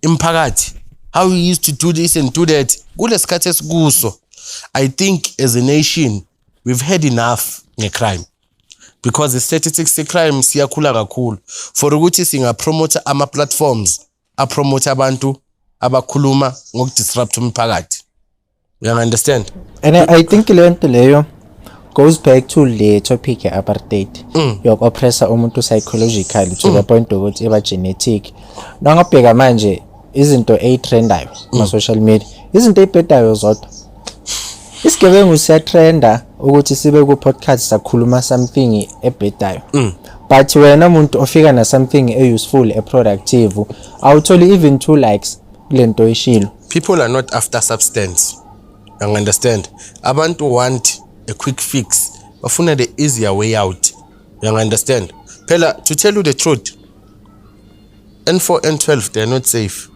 imphakathi, how he used to do this and do that. Kulesikhathi esikuso, I think as a nation we've had enough ngecrime because the statistics crime siyakhula kakhulu for ukuthi singapromote ama platforms apromote abantu abakhuluma ngokudisrupt umphakathi. You understand? And I think lento leyo goes back to the topic ya apartheid. Yokoppressa umuntu psychologically to the point ukuthi eba genetic. Nangabheka manje izinto ezitrendayo ma social media, izinto ezibhedayo zodwa. Isigebengu siyatrenda ukuthi sibe ku podcast sakhuluma something ebhedayo. But wena umuntu ofika na something useful, productive, awutholi even 2 likes kulento eshilo. People are not after substance. You understand? Abantu want a quick fix. Bafuna the easier way out. You understand? Phela, to tell you the truth, N4 N12 they are not safe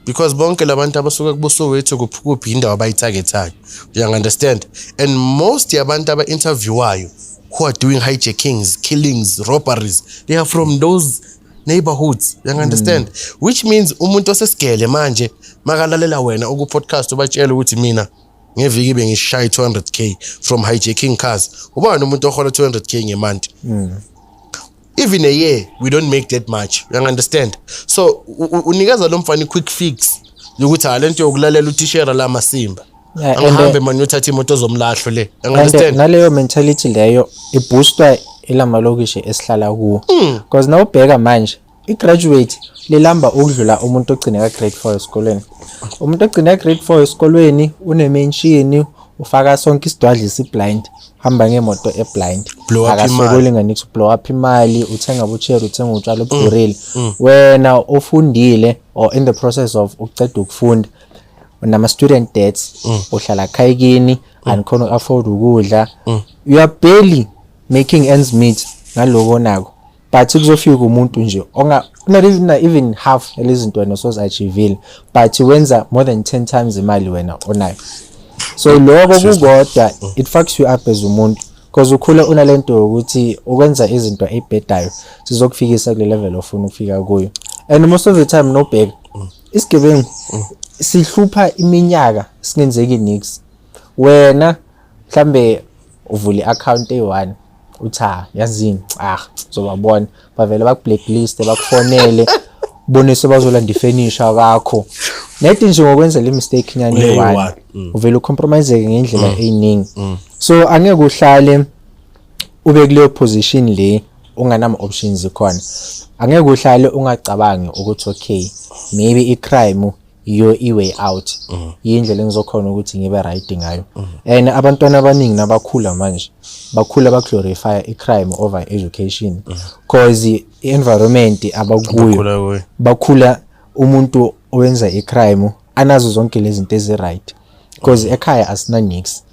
because bonke labantu abasuka kuBusowethu kuphinda abayitargetayo. You understand? And most yabantu aba interviewayo who are doing hijackings, killings, robberies, they are from those neighborhoods. You understand? Which means umuntu osesigele manje makalalela wena uku podcast ubatshela ukuthi mina ngeviki bengishaye 200k from hijacking cars. Ubani umuntu ohola 200k ngemonth? Even a year we don't make that much. You understand? So unikeza lo mfana quick fix yokuthi lento yokulalela utishera la masimba. Angihambe manje uthatha imoto zomlahlo le. You understand? Naleyo mentality leyo iboostwa elamalokishi esihlala kuwo. Because now ubheka manje i-graduate lilamba ukudlula umuntu ogcina ka grade 4 esikoleni. Umuntu ogcina grade 4 esikolweni unemenshini ufaka sonke isidwadla isiblind, hamba ngemoto eblind, akasokulinga to blow up imali, uthenga bucheri, uthenga utshalo obhurile. Wena ufundile or in the process of uqeda ukufunda unama student debts, uhlala khayikini and khona afford ukudla, you are barely making ends meet ngaloko nako. But kuzofika umuntu nje not even half elizinto wena sozachievile, but wenza more than 10 times imali wena onayo. So lokho kukodwa it fucks you up as umuntu because ukhula unalento ukuthi ukwenza izinto ezibhedayo sizokufikisa kule level ofuna ukufika kuyo. And most of the time nobheka isigebengu sihlupha iminyaka singenzeki nix. Wena mhlambe uvule account e1 utha yazini uzobabona bavele bakublacklist bakufonele bonise bazolanda ifinisher kakho. Nethi nje ngokwenza le mistake nyane e1 uvela ucompromise ngendlela eyiningi. So angeke uhlale ube kuleyo position le unganama options khona. Angeke uhlale ungacabangi ukuthi okay maybe icrime iyo iway out indlela engizokhona ukuthi ngibe right ngayo. And abantwana abaningi nabakhula manje bakhula baglorify icrime over education because environment abakuyo bakhula umuntu owenza icrime anazo zonke lezi zinto ezi right because ekhaya asina nix.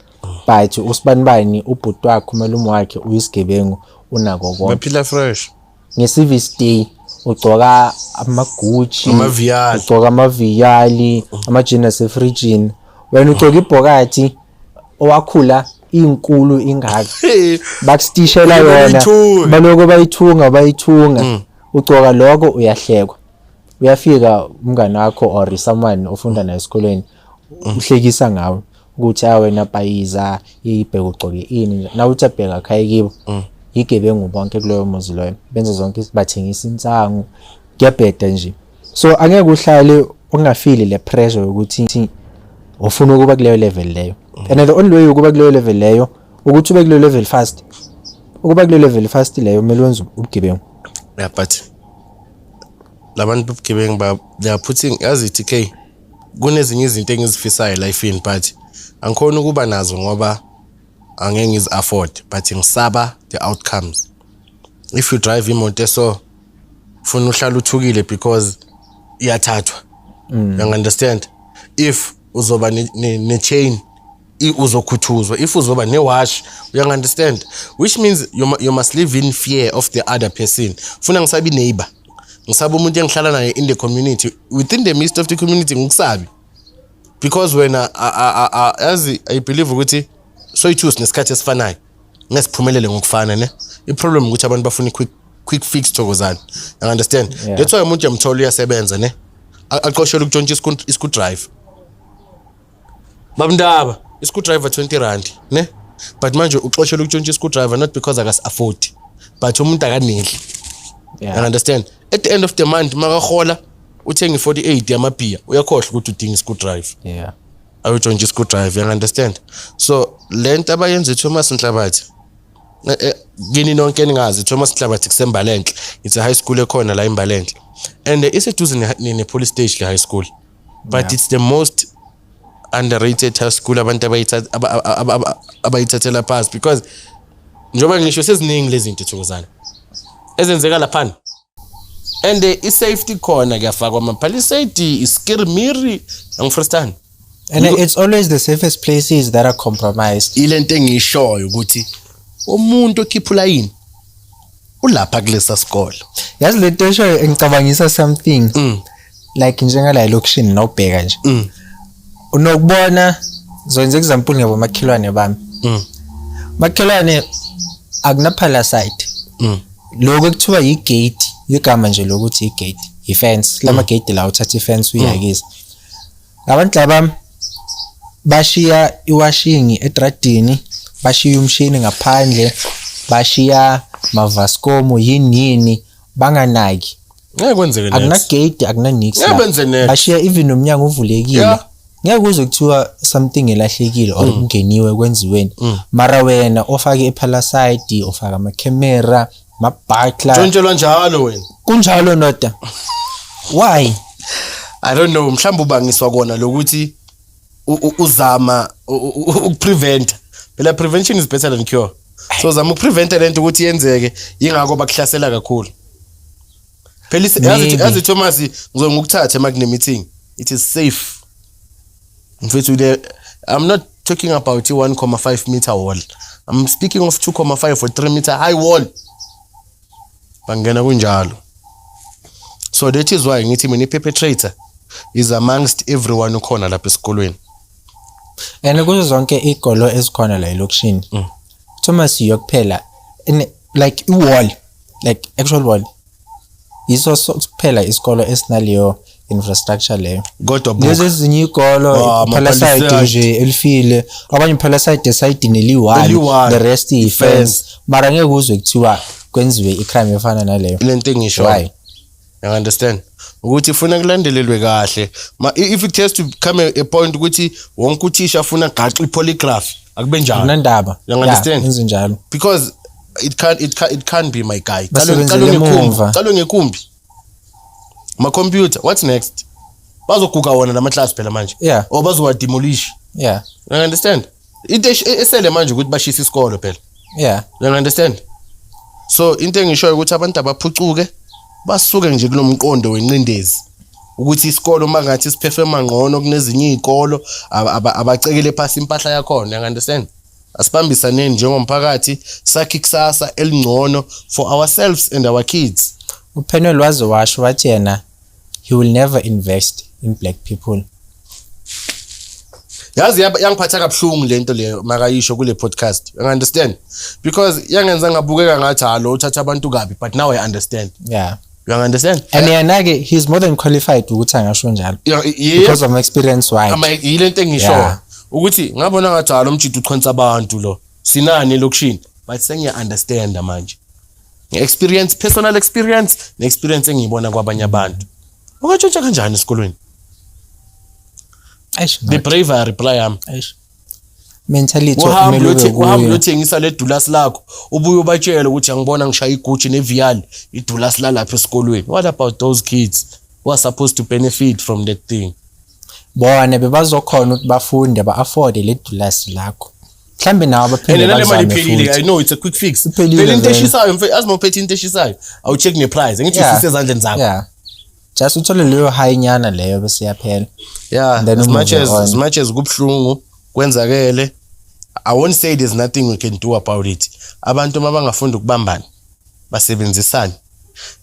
But usibanibani ubhuti wakhe umalume wakhe uyisigebengu unako konke baphila fresh nge-service day ugcoka amagucci amaviyali ugcoka amaviyali ama-Jinda sefrijini. Wena ugcoka ibhokati owakhula inkulu ingaka bakustishela yona baloko bayithunga ugcoka lokho uyahlekwa. Uyafika umngane wakho or someone ofunda naye esikoleni uhlekisa ngawe ukuthi wena payiza ibheka ugcoke ini na uthi abheka khaya kibo igebengu bonke kuleyo muzi loyo benza zonke bathengisa insangu kuyabheda nje. So angeke uhlale ungafili le pressure ukuthi ufuna ukuba kuleyo level leyo. And the only way ukuba kuleyo level leyo ukuthi ube kuleyo level fast. Ukuba kuleyo level fast leyo kumele wenze ubugebengu. Yeah, but labantu bugebengu they are putting as it okay kunezinye izinto engizifisayo life in but angikhona ukuba nazo ngoba angeke ngizi afford but ngisaba the outcomes. If you drive imoto so ufuna uhlala uthukile because iyathathwa. You understand? If uzoba ne chain uzokhuthuzwa, if uzoba ne wash, you understand? Which means you must live in fear of the other person. Funa ngisabi neighbor, ngisaba umuntu engihlala naye in the community, within the midst of the community ngisabi. Because when as I believe ukuthi so i-choose nesikhathi esifanayo ngesiphumelele ngokufana ne i-problem ukuthi abantu bafuna quick fix thokozana. You understand? That's why umuntu yamthola uyasebenza ne aqoshela ukutshontsha isku drive babndaba isku driver 20 rand ne but manje uqoshela ukutshontsha isku driver not because akas afford but umuntu akaneli. You understand? At the end of the month makahola uthenga 48 yamabhiya uyakhohlwa ukuthi udinga isku drive. Awutshontsha isku drive. You understand? So lento abayenza Thomas Nhlabathi gini nonke ningazi Thomas Nhlabathi kusembalenhle it's a high school ekhona la eMbalenhle and iseduze ne police station high school but it's the most underrated high school abantu abayithathela phansi because njoba ngisho seziningi lezi zinto thokozana ezenzeka lapha and i-safety khona kuyafakwa ama-palisade iskirimiri angifrustani and it's always the safest places that are compromised. Ilento engishoyo ukuthi umuntu okhiphula yini ulapha kulesa sikole yazi lento esho ngicabangisa something like njengala location nobheka nje unokubona zonze example ngabo makhelwane bami makhelwane akunaphala side lokho kuthiwa igate igama nje lokuthi igate ifence lama gate la uthatha ifence uyakisa abantu laba bashiya iwashing edradini bashiya umshini ngaphandle bashiya mavascomo yini banganaki ngeke kwenzeke akuna gate akuna nix bashiya even nomnyango uvulekile ngeke kuze kuthiwa something elahlekile or kungeniwe kwenziweni mara wena ofake ephalaside ofaka ama camera mabhakla tshontshelwa njalo wena kunjalo noda why I don't know mhlawumbe ubangiswa kona lokuthi uzama ukuprevent phela prevention is better than cure so zama ukuprevent lento ukuthi yenzeke ingakho bakuhlasela kakhulu phela yazi Thomas ngizongukuthatha makune meeting it is safe mfethu I'm not talking about 1.5 meter wall I'm speaking of 2.5 or 3 meter high wall bangena kunjalo so that is why ngithi mina perpetrator is amongst everyone ukhona lapha esikolweni and kuzo zonke igolo ezikhona la elokushini Thomas yokuphela like wall, like actual wall. Yiso kuphela isikolo esinaleyo infrastructure leyo. Kodwa lezi ezinye ikolo phela side nje elifile abanye phela side neliwali the rest ifence mara ngeke uzwe kuthiwa kwenziwe icrime efana naleyo lento engisho why you understand ukuthi ufuna kulandelelwe kahle if it has to come a point ukuthi wonke uthisha afuna gaxa ipolygraph akube njalo nandaba you understand enze njalo because it can't be my guy calo ngekumbi ma computer what's next bazoguga wona nama class phela manje or bazowa demolish you understand into esele manje ukuthi bashisa isikolo phela you understand so into engishoyo ukuthi abantu abaphucuke basuke nje kulomqondo wencindezi ukuthi isikolo mangathi siperforma ngcono kunezinye izikolo abacekele phansi impahla yakho you understand asibambisane njengomphakathi sakhi kusasa elingcono for ourselves and our kids uPenel washo wathi yena he will never invest in black people. Yazi yangiphatha kabuhlungu lento leyo makayisho kule podcast. You understand? Because yangenza ngabukeka ngathi halo uthatha abantu kabi but now I understand. You understand? And yanake he's more than qualified ukuthi angasho njalo. Because of my experience why. Yilento engisho ukuthi ngabona ngathi halo umjidi uqhonsa abantu lo. Sinani lokushini but sengiya understand manje. Experience, personal experience, experience engiyibona kwabanye abantu. Ukatshontsha kanjani esikolweni? The brave reply am. Mentality uhambe uthengisa le dulas lakho ubuye ubatshela ukuthi angibona ngishaya iguchi nevial idulas la lapha esikolweni. What about those kids who are supposed to benefit from that thing? Bona bebazokhona ukuthi bafunde ba afford le dulas lakho. Mhlambe nawo abaphinde bazame futhi. I know it's a quick fix. Phela into eshisayo mfethu azimophethe into eshisayo. Awu check ne price. Ngithi sisezandleni zakho. Just uthole leyo high nyana leyo bese yaphela. As much as kubhlungu kwenzakele I won't say there's nothing we can do about it. Abantu mabangafunda ukubambana basebenzisana.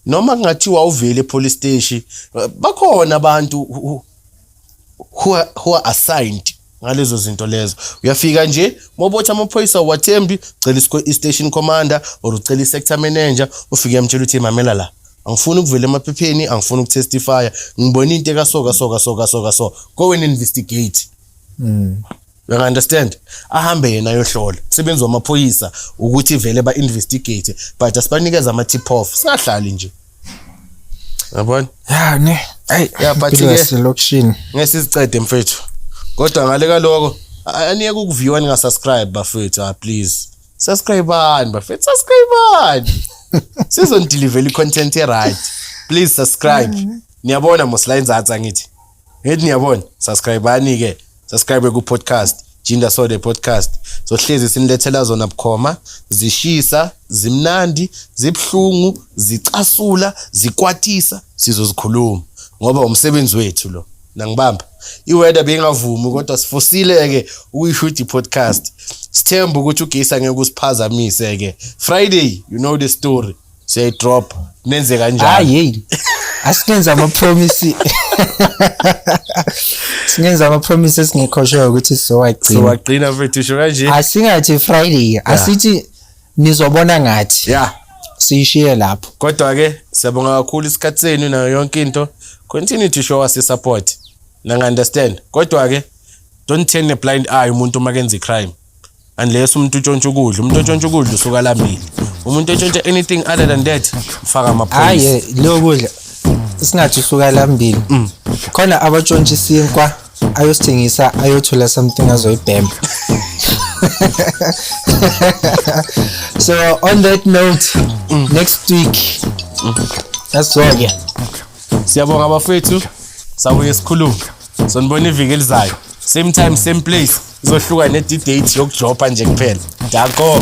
Noma kungathiwa uvele police station bakhona abantu who are assigned ngalezo zinto lezo. Uyafika nje mobothi amaphoyisa wathembi cela i-station commander or ucela i-sector manager ufike emtshela uthi mamela la. Angifuni ukuvela emaphepheni, angifuni ukutestify. Ngibona into ekasoka. Go and investigate. You understand? Ahambe yena yohlola. Sebenza amaphoyisa ukuthi vele ba investigate but asibanikeza ama tip off. Singahlali nje. Yabona? But selection. Ngesizicede mfethu. Kodwa ngale kaloko aniyeke ukuviwa ningasubscribe bafethu please. Subscribe bafethu. Season deliver content right. Please subscribe. Niyabona moslines atsa ngithi. Niyabona subscribe ke. Subscribe ku podcast jindasopodcast. So hlezi sinilethela zona bukhoma, zishisa, zimnandi, zibhlungu, zicasula, zikwatisa, sizozikhuluma ngoba umsebenzi wethu lo. Nangibamba. Iweather bengavumi kodwa sifosile ke ukuyishoot podcast. Sithemba ukuthi ugeyisa ngeke usiphazamise ke. Friday, you know the story. Say drop. Nenze kanjani? Asingenza ama promise. Singenza ama promises ngekho sure ukuthi sowagcina mfethu sho kanje. Asingathi Friday, asithi nizobona ngathi. Siyishiye lapho. Kodwa ke siyabonga kakhulu isikhathi senu nayo yonke into. Continue to show us support. Nanga understand. Kodwa ke don't turn a blind eye umuntu makenza icrime. Unless umuntu utshontsha ukudla, usuka lambili. Umuntu etshontsha anything other than that, ufaka amaphoyisa. Leyo kudla singathi usuka lambili. Khona abatshontsha isinkwa ayosithengisa ayothola something azoyibhemba. So on that note, next week that's all again. Siyabonga bafethu. Sabuye sikhuluma. Sonibona iviki elizayo. Same time, same place. Izohluka ne date yokujopa nje kuphela. Dako.